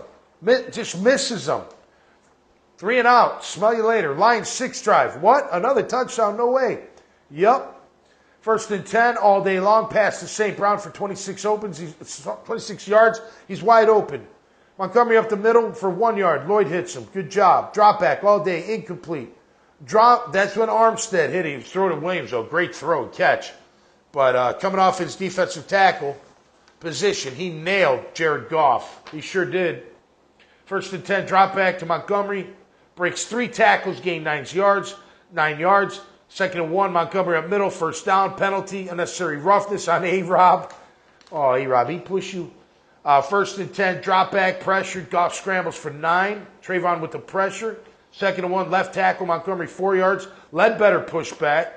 Just misses him. 3 and out. Smell you later. Lions 6 drive. What? Another touchdown? No way. Yup. 1st and 10 all day long. Pass to St. Brown for 26 yards. He's wide open. Montgomery up the middle for 1 yard. Lloyd hits him. Good job. Drop back all day. Incomplete. Drop. That's when Armstead hit him. Throw to Williams, though. Great throw and catch. But coming off his defensive tackle position, he nailed Jared Goff. He sure did. 1st and 10. Drop back to Montgomery. Breaks 3 tackles. Gained 9 yards. 9 yards. 2nd and 1, Montgomery up middle, 1st down, penalty, unnecessary roughness on A-Rob. Oh, A-Rob, he push you. 1st and 10, drop back, pressured, Goff scrambles for 9. Trayvon with the pressure. 2nd and 1, left tackle, Montgomery 4 yards. Ledbetter push back.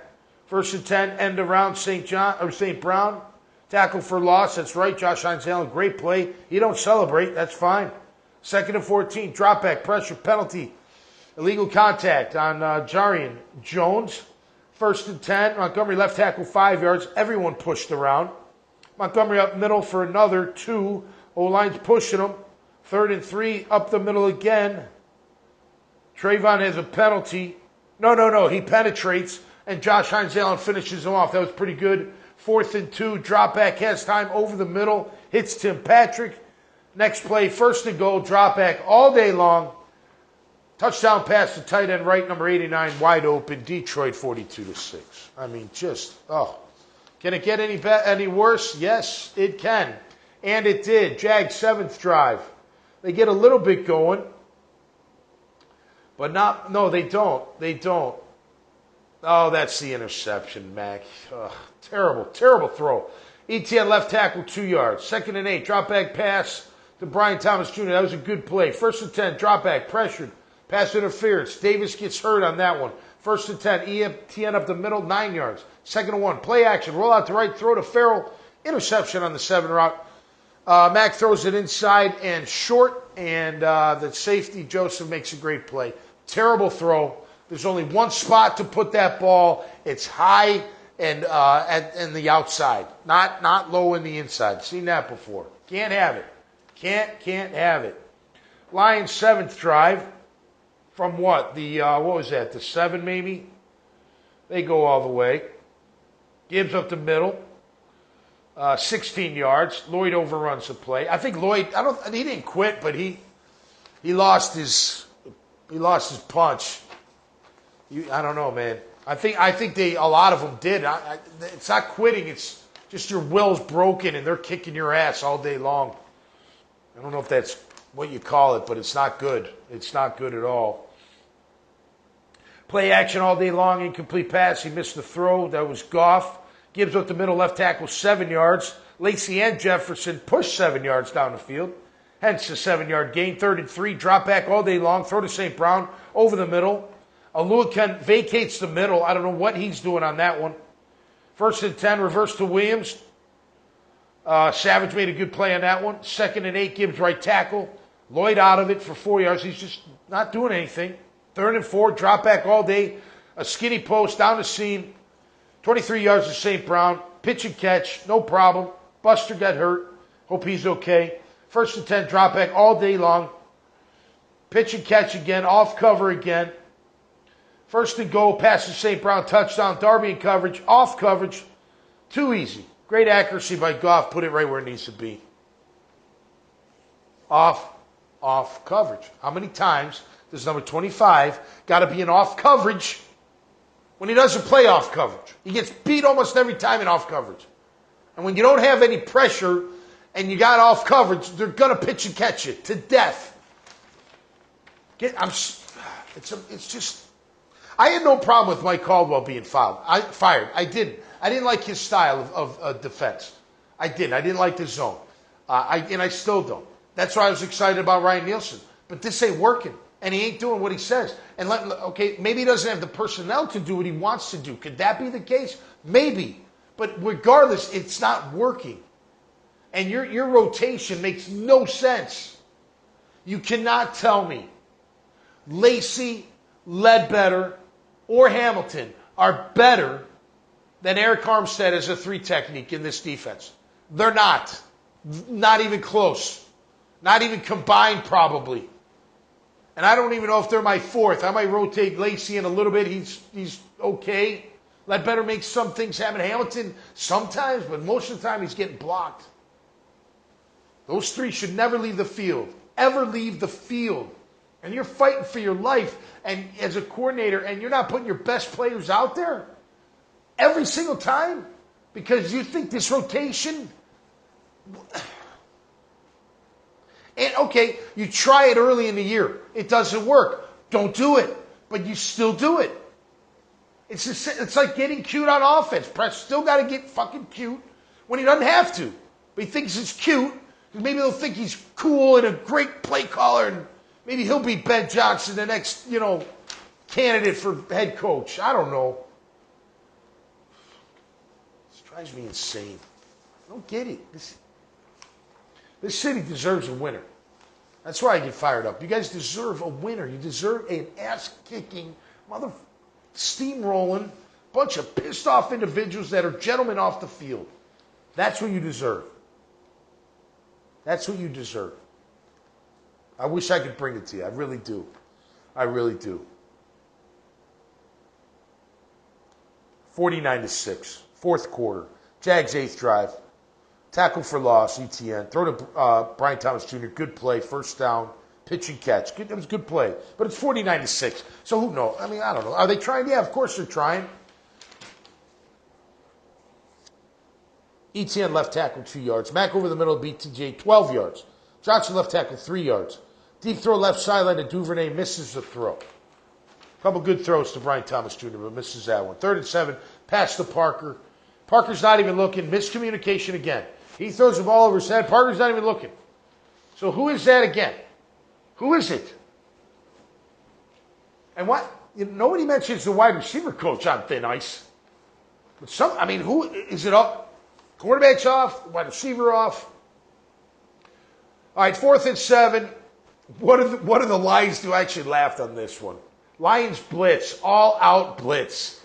1st and 10, end around St. Brown. Tackle for loss, that's right, Josh Hines Allen, great play. He don't celebrate, that's fine. 2nd and 14, drop back, pressure, penalty. Illegal contact on Jarian Jones. 1st and 10, Montgomery left tackle 5 yards. Everyone pushed around. Montgomery up middle for another 2. O-line's pushing him. 3rd and 3, up the middle again. Trayvon has a penalty. No. He penetrates, and Josh Hines Allen finishes him off. That was pretty good. 4th and 2, drop back, has time over the middle. Hits Tim Patrick. Next play, 1st and goal, drop back all day long. Touchdown pass to tight end right, number 89, wide open. Detroit 42-6. I mean, can it get any worse? Yes, it can, and it did. Jags 7th drive. They get a little bit going, but not. No, they don't. They don't. Oh, that's the interception, Mac. Terrible throw. ETN left tackle 2 yards. 2nd and 8, drop back pass to Brian Thomas Jr. That was a good play. 1st and 10, drop back, pressured. Pass interference. Davis gets hurt on that one. 1st and 10. ETN up the middle, 9 yards. 2nd and 1. Play action. Roll out to right. Throw to Farrell. Interception on the 7 route. Mack throws it inside and short. And the safety, Joseph, makes a great play. Terrible throw. There's only one spot to put that ball. It's high and in the outside. Not low in the inside. Seen that before. Can't have it. Can't have it. Lions 7th drive. From what? What was that? The 7 maybe? They go all the way. Gibbs up the middle. 16 yards. Lloyd overruns the play. I think Lloyd, he didn't quit, but he lost his punch. I don't know, man. I think a lot of them did. It's not quitting, it's just your will's broken and they're kicking your ass all day long. I don't know if that's what you call it, but it's not good. It's not good at all. Play action all day long, incomplete pass. He missed the throw. That was Goff. Gibbs up the middle, left tackle, 7 yards. Lacey and Jefferson pushed 7 yards down the field. Hence the 7-yard gain. 3rd and 3, drop back all day long. Throw to St. Brown over the middle. Aluakan vacates the middle. I don't know what he's doing on that one. 1st and 10, reverse to Williams. Savage made a good play on that one. 2nd and 8, Gibbs right tackle. Lloyd out of it for 4 yards. He's just not doing anything. 3rd and 4, drop back all day. A skinny post down the seam. 23 yards to St. Brown. Pitch and catch, no problem. Buster got hurt. Hope he's okay. 1st and 10, drop back all day long. Pitch and catch again, off cover again. 1st and goal, pass to St. Brown, touchdown. Darby in coverage, off coverage. Too easy. Great accuracy by Goff, put it right where it needs to be. Off coverage. How many times Does number 25 got to be in off coverage when he doesn't play off coverage? He gets beat almost every time in off coverage. And when you don't have any pressure and you got off coverage, they're going to pitch and catch you to death. It's just... I had no problem with Mike Caldwell being fired. I didn't. I didn't like his style of defense. I didn't. I didn't like the zone. And I still don't. That's why I was excited about Ryan Nielsen. But this ain't working. And he ain't doing what he says. And okay, maybe he doesn't have the personnel to do what he wants to do. Could that be the case? Maybe. But regardless, it's not working. And your rotation makes no sense. You cannot tell me Lacey, Ledbetter, or Hamilton are better than Eric Armstead as a 3 technique in this defense. They're not. Not even close. Not even combined, probably. And I don't even know if they're my 4th. I might rotate Lacey in a little bit. He's okay. Ledbetter makes some things happen. Hamilton sometimes, but most of the time he's getting blocked. Those 3 should never leave the field. Ever leave the field. And you're fighting for your life and as a coordinator, and you're not putting your best players out there every single time because you think this rotation... And okay, you try it early in the year. It doesn't work. Don't do it. But you still do it. It's like getting cute on offense. Press still got to get fucking cute when he doesn't have to. But he thinks it's cute. Maybe he'll think he's cool and a great play caller, and maybe he'll be Ben Johnson, the next, candidate for head coach. I don't know. This drives me insane. I don't get it. This city deserves a winner. That's why I get fired up. You guys deserve a winner. You deserve an ass-kicking, steamrolling, bunch of pissed-off individuals that are gentlemen off the field. That's what you deserve. That's what you deserve. I wish I could bring it to you. I really do. I really do. 49-6. 4th quarter. Jags 8th drive. Tackle for loss, ETN. Throw to Brian Thomas Jr. Good play. First down. Pitch and catch. It was a good play. But it's 49-6. So who knows? I mean, I don't know. Are they trying? Yeah, of course they're trying. ETN left tackle 2 yards. Mack over the middle of BTJ 12 yards. Johnson left tackle 3 yards. Deep throw left sideline to Duvernay. Misses the throw. Couple good throws to Brian Thomas Jr., but misses that one. 3rd and 7. Pass to Parker. Parker's not even looking. Miscommunication again. He throws the ball over his head. Parker's not even looking. So who is that again? Who is it? And what? Nobody mentions the wide receiver coach on thin ice. But who is it up? Quarterback's off. Wide receiver off. All right, 4th and 7. What do the Lions do? I actually laughed on this one. Lions blitz. All out blitz.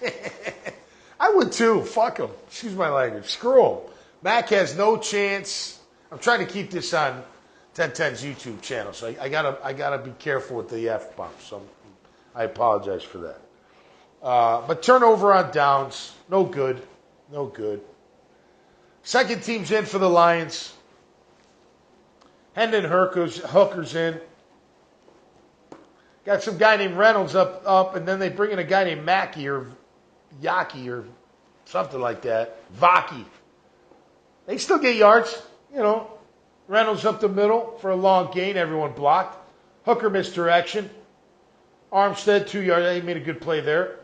I would too. Fuck them. Excuse my language. Screw them. Mac has no chance. I'm trying to keep this on 1010's YouTube channel, so I gotta be careful with the F-bomb. So I apologize for that. But turnover on downs, no good. No good. Second team's in for the Lions. Hendon Hooker's in. Got some guy named Reynolds up, and then they bring in a guy named Mackey or Yaki or something like that. Vaki. They still get yards, Reynolds up the middle for a long gain. Everyone blocked. Hooker misdirection. Armstead 2 yards. He made a good play there.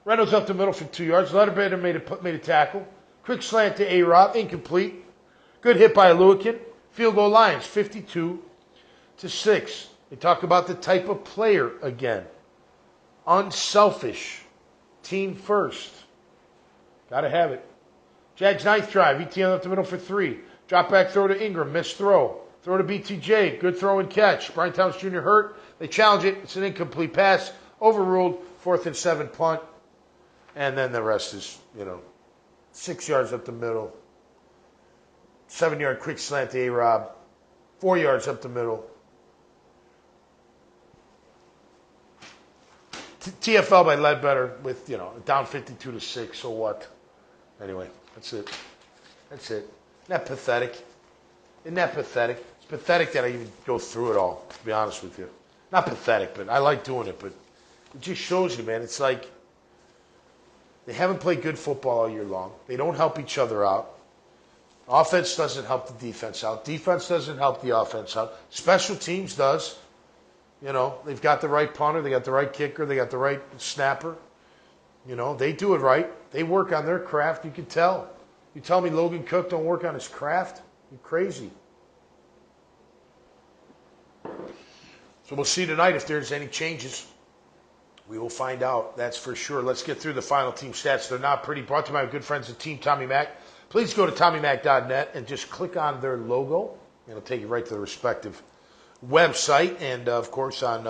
Reynolds up the middle for 2 yards. Letterbetter made a tackle. Quick slant to A-Rob. Incomplete. Good hit by Lewican. Field goal Lions 52-6. They talk about the type of player again. Unselfish. Team first. Got to have it. Jags 9th drive. ETN up the middle for 3. Drop back throw to Ingram. Missed throw. Throw to BTJ. Good throw and catch. Brian Thomas Jr. hurt. They challenge it. It's an incomplete pass. Overruled. 4th and 7 punt. And then the rest is, 6 yards up the middle. 7-yard quick slant to A-Rob. 4 yards up the middle. TFL by Ledbetter with, down 52-6. So what? Anyway, that's it. Isn't that pathetic? It's pathetic that I even go through it all, to be honest with you. not pathetic, but I like doing it. But it just shows you, man. It's like they haven't played good football all year long. They don't help each other out. Offense doesn't help the defense out. Defense doesn't help the offense out. Special teams does. You know, they've got the right punter, they got the right kicker, they got the right snapper. You know, they do it right. They work on their craft, you can tell. You tell me Logan Cook don't work on his craft? You're crazy. So we'll see tonight if there's any changes. We will find out, that's for sure. Let's get through the final team stats. They're not pretty. Brought to you by my good friends at Team Tommy Mac. Please go to TommyMac.net and just click on their logo. It'll take you right to the respective website. And, of course, on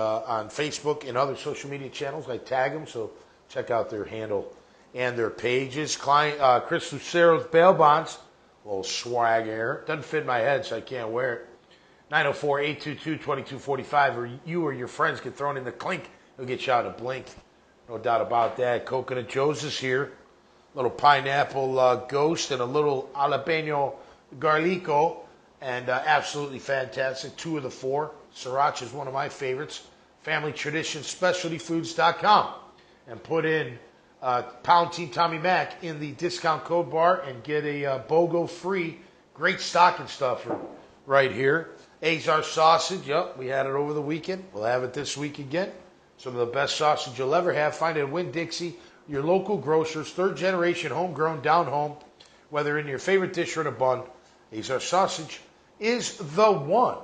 Facebook and other social media channels. I tag them, so check out their handle and their pages. Chris Lucero's bail bonds. A little swag here. Doesn't fit my head, so I can't wear it. 904-822-2245. Or you or your friends get thrown in the clink. It'll get you out in a blink. No doubt about that. Coconut Joe's is here. Little pineapple ghost and a little jalapeno garlico. And absolutely fantastic. 2 of the 4. Sriracha is one of my favorites. Family Tradition SpecialtyFoods.com. And put in pound Team Tommy Mac in the discount code bar and get a BOGO free. Great stocking stuffer right here. Azar sausage. Yep, we had it over the weekend. We'll have it this week again. Some of the best sausage you'll ever have. Find it at Winn-Dixie, your local grocers, 3rd generation, homegrown, down home. Whether in your favorite dish or in a bun, Azar sausage is the one.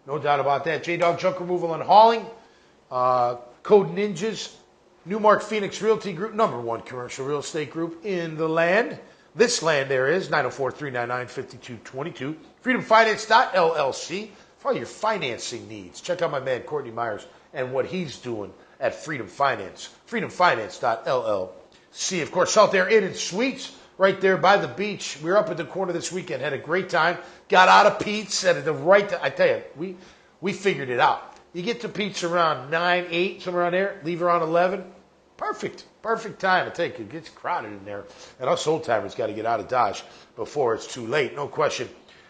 No doubt about that. J-Dog Junk Removal and Hauling, Code Ninjas, Newmark Phoenix Realty Group, #1 commercial real estate group in the land. This land there is 904-399-5222. FreedomFinance.LLC for all your financing needs. Check out my man Courtney Myers and what he's doing at Freedom Finance. FreedomFinance.LLC. Of course, Salt Air Inn and Suites right there by the beach. We were up at the corner this weekend, had a great time. Got out of Pete's at the right time. I tell you, we figured it out. You get to Pete's around 9, 8, somewhere around there. Leave around 11. Perfect. Perfect time. I tell you, it gets crowded in there. And us old-timers got to get out of Dodge before it's too late. No question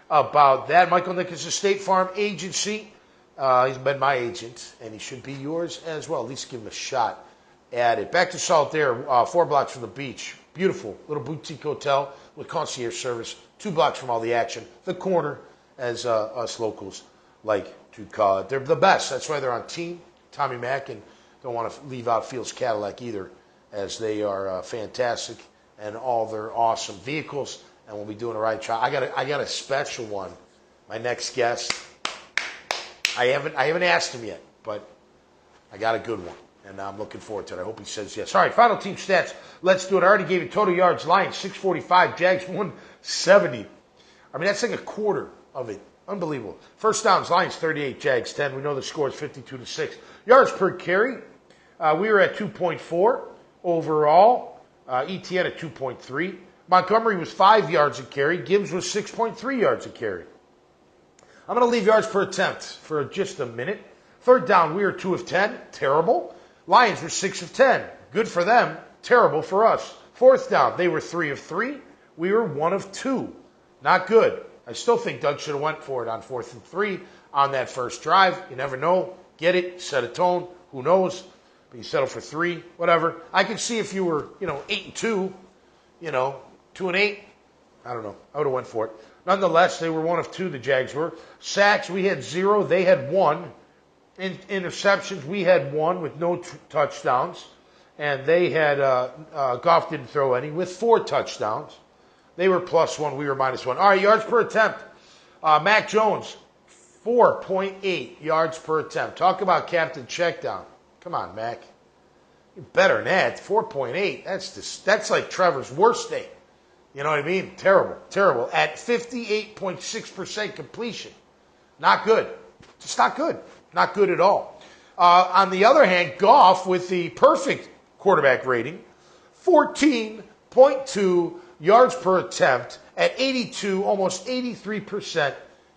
about that. Michael Nichols, State Farm Agency. He's been my agent, and he should be yours as well. At least give him a shot at it. Back to Salt Air, 4 blocks from the beach. Beautiful little boutique hotel with concierge service. 2 blocks from all the action. The corner, as us locals like to call it. They're the best. That's why they're on Team Tommy Mac, and don't want to leave out Fields Cadillac either, as they are fantastic and all their awesome vehicles. And we'll be doing a ride trial. I got a special one. My next guest. I haven't asked him yet, but I got a good one, and I'm looking forward to it. I hope he says yes. All right, final team stats. Let's do it. I already gave you total yards. Lions 645, Jags 170. I mean, that's like a quarter of it. Unbelievable. First downs, Lions 38, Jags 10. We know the score is 52-6. Yards per carry, we were at 2.4 overall. ETN at 2.3. Montgomery was 5 yards a carry. Gibbs was 6.3 yards a carry. I'm going to leave yards per attempt for just a minute. Third down, we were 2 of 10. Terrible. Lions were 6 of 10. Good for them. Terrible for us. Fourth down, they were 3 of 3. We were 1 of 2. Not good. I still think Doug should have went for it on 4th and 3 on that first drive. You never know. Get it. Set a tone. Who knows? But you settle for 3. Whatever. I could see if you were, 8 and 2, 2 and 8. I don't know. I would have went for it. Nonetheless, they were 1 of 2, the Jags were. Sacks, we had 0. They had 1. Interceptions, we had 1 with no touchdowns. And they had, Goff didn't throw any, with 4 touchdowns. They were +1, we were -1. All right, yards per attempt. Mac Jones, 4.8 yards per attempt. Talk about Captain Checkdown. Come on, Mac. You're better than that. 4.8. That's like Trevor's worst day. You know what I mean? Terrible, terrible. At 58.6% completion. Not good. Just not good. Not good at all. On the other hand, Goff with the perfect quarterback rating, 14.2 yards per attempt at 82, almost 83%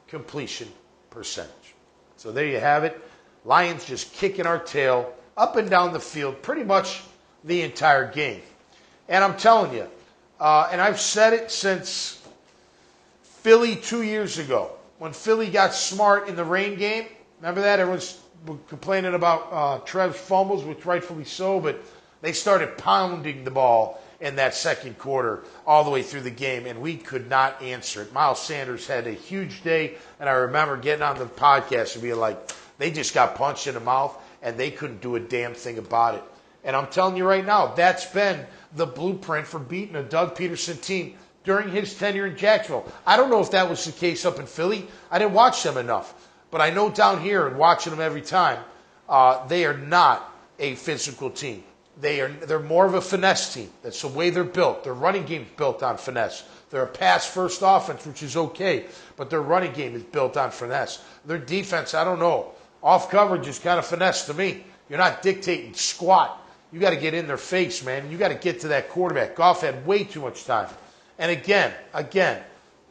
completion percentage. So there you have it. Lions just kicking our tail up and down the field pretty much the entire game. And I'm telling you, and I've said it since Philly 2 years ago. When Philly got smart in the rain game, Remember that? Everyone's complaining about Trev's fumbles, which rightfully so, but they started pounding the ball in that second quarter all the way through the game, and we could not answer it. Miles Sanders had a huge day, and I remember getting on the podcast and being like, they just got punched in the mouth, and they couldn't do a damn thing about it. And I'm telling you right now, that's been the blueprint for beating a Doug Peterson team during his tenure in Jacksonville. I don't know if that was the case up in Philly. I didn't watch them enough. But I know down here and watching them every time, they are not a physical team. They're more of a finesse team. That's the way they're built. Their running game's built on finesse. They're a pass-first offense, which is okay, but their running game is built on finesse. Their defense, I don't know. Off coverage is kind of finesse to me. You're not dictating squat. You got to get in their face, man. You got to get to that quarterback. Goff had way too much time. And again,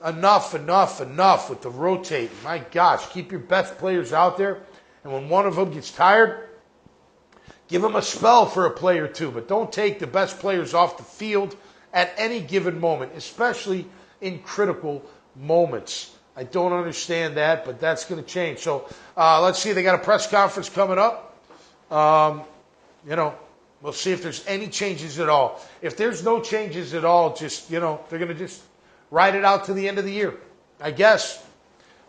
enough with the rotating. My gosh, keep your best players out there. And when one of them gets tired, give them a spell for a play or two. But don't take the best players off the field at any given moment, especially in critical moments. I don't understand that, but that's going to change. So let's see. They got a press conference coming up. We'll see if there's any changes at all. If there's no changes at all, just, they're going to just ride it out to the end of the year, I guess.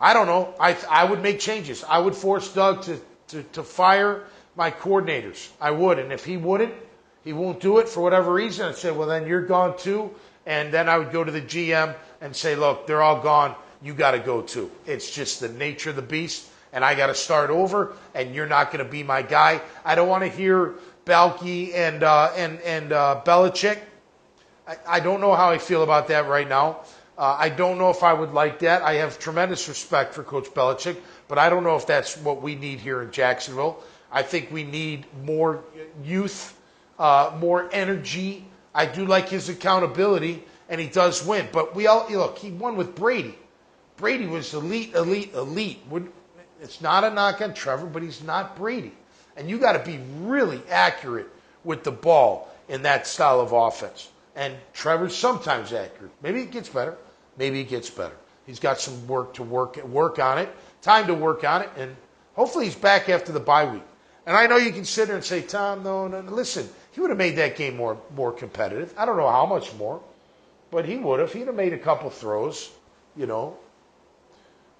I don't know. I would make changes. I would force Doug to fire my coordinators. I would. And if he won't do it for whatever reason, I'd say, well, then you're gone too. And then I would go to the GM and say, look, they're all gone. You got to go too. It's just the nature of the beast. And I got to start over, and you're not going to be my guy. I don't want to hear Balky and Belichick. I don't know how I feel about that right now. I don't know if I would like that. I have tremendous respect for Coach Belichick, but I don't know if that's what we need here in Jacksonville. I think we need more youth, more energy. I do like his accountability, and he does win. But he won with Brady. Brady was elite. It's not a knock on Trevor, but he's not Brady. And you got to be really accurate with the ball in that style of offense. And Trevor's sometimes accurate. Maybe it gets better. He's got some work to work on it, time to work on it, and hopefully he's back after the bye week. And I know you can sit there and say, Tom, no, listen, he would have made that game more competitive. I don't know how much more, but he would have. He'd have made a couple throws,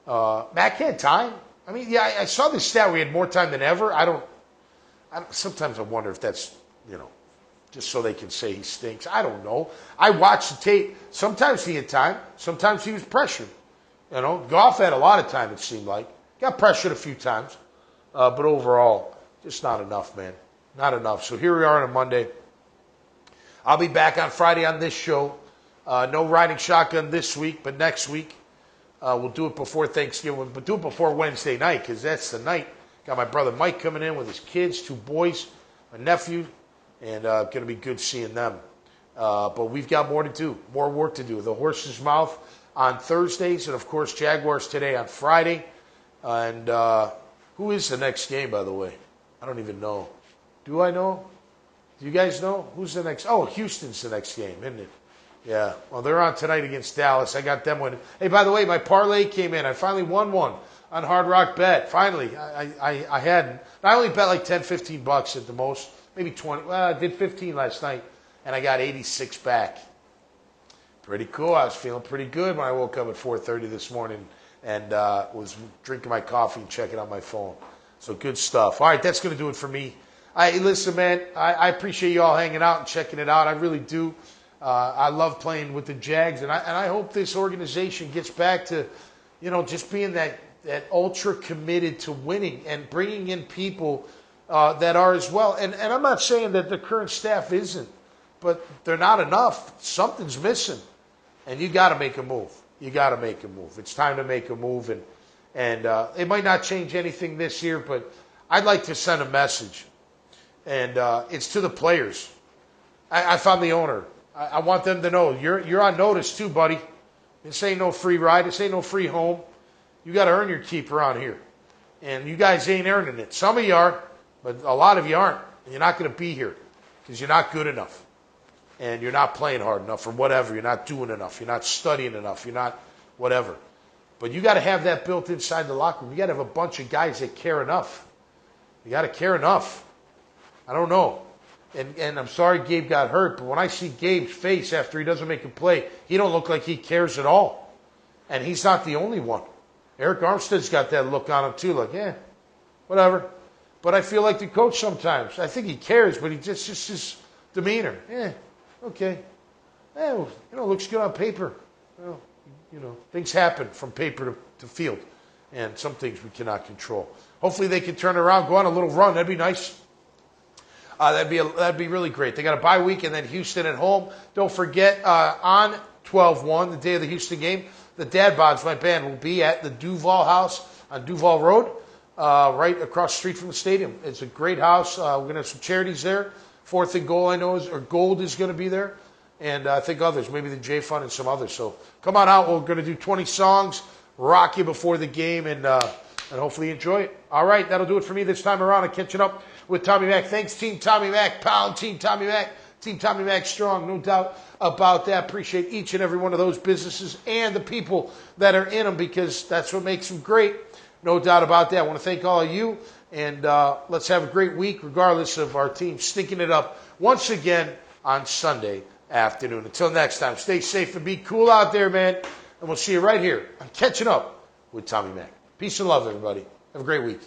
Mac had time. I mean, yeah, I saw this stat where he had more time than ever. Sometimes I wonder if that's, just so they can say he stinks. I don't know. I watched the tape. Sometimes he had time. Sometimes he was pressured. Goff had a lot of time, it seemed like. Got pressured a few times. But overall, just not enough, man. Not enough. So here we are on a Monday. I'll be back on Friday on this show. No riding shotgun this week, but next week. We'll do it before Thanksgiving, but do it before Wednesday night because that's the night. Got my brother Mike coming in with his kids, 2 boys, my nephew, and going to be good seeing them. But we've got more to do, more work to do. The Horse's Mouth on Thursdays, and, of course, Jaguars today on Friday. And who is the next game, by the way? I don't even know. Do I know? Do you guys know? Who's the next? Oh, Houston's the next game, isn't it? Yeah, well, they're on tonight against Dallas. I got them winning. Hey, by the way, my parlay came in. I finally won one on Hard Rock Bet. Finally, I hadn't. I only bet like $10, $15 at the most, maybe 20. Well, I did 15 last night, and I got 86 back. Pretty cool. I was feeling pretty good when I woke up at 4:30 this morning and was drinking my coffee and checking out my phone. So good stuff. All right, that's going to do it for me. Listen, man, I appreciate you all hanging out and checking it out. I really do. I love playing with the Jags, and I hope this organization gets back to, just being that ultra committed to winning and bringing in people that are as well. And I'm not saying that the current staff isn't, but they're not enough. Something's missing, and you got to make a move. It's time to make a move, and it might not change anything this year, but I'd like to send a message, and it's to the players. I found the owner. I want them to know you're on notice too, buddy. This ain't no free ride. This ain't no free home. You got to earn your keep around here. And you guys ain't earning it. Some of you are, but a lot of you aren't. And you're not going to be here because you're not good enough. And you're not playing hard enough or whatever. You're not doing enough. You're not studying enough. You're not whatever. But you got to have that built inside the locker room. You got to have a bunch of guys that care enough. You got to care enough. I don't know. And I'm sorry Gabe got hurt, but when I see Gabe's face after he doesn't make a play, he don't look like he cares at all. And he's not the only one. Eric Armstead's got that look on him too, like, whatever. But I feel like the coach sometimes. I think he cares, but he just his demeanor. Okay. Well, looks good on paper. Well, things happen from paper to field. And some things we cannot control. Hopefully they can turn around, go on a little run. That'd be nice. That'd be really great. They got a bye week and then Houston at home. Don't forget, on 12/1, the day of the Houston game, the Dad Bods, my band, will be at the Duval House on Duval Road, right across the street from the stadium. It's a great house. We're going to have some charities there. Fourth and Goal, I know, Gold is going to be there. And I think others, maybe the J Fund and some others. So come on out. We're going to do 20 songs, rock you before the game, and hopefully you enjoy it. All right, that'll do it for me this time around. I'm catching up with Tommy Mac. Thanks, Team Tommy Mac. Pound Team Tommy Mac. Team Tommy Mac strong, no doubt about that. Appreciate each and every one of those businesses and the people that are in them, because that's what makes them great. No doubt about that. I want to thank all of you, and let's have a great week regardless of our team stinking it up once again on Sunday afternoon. Until next time, stay safe and be cool out there, man. And we'll see you right here on Catching Up with Tommy Mac. Peace and love, everybody. Have a great week.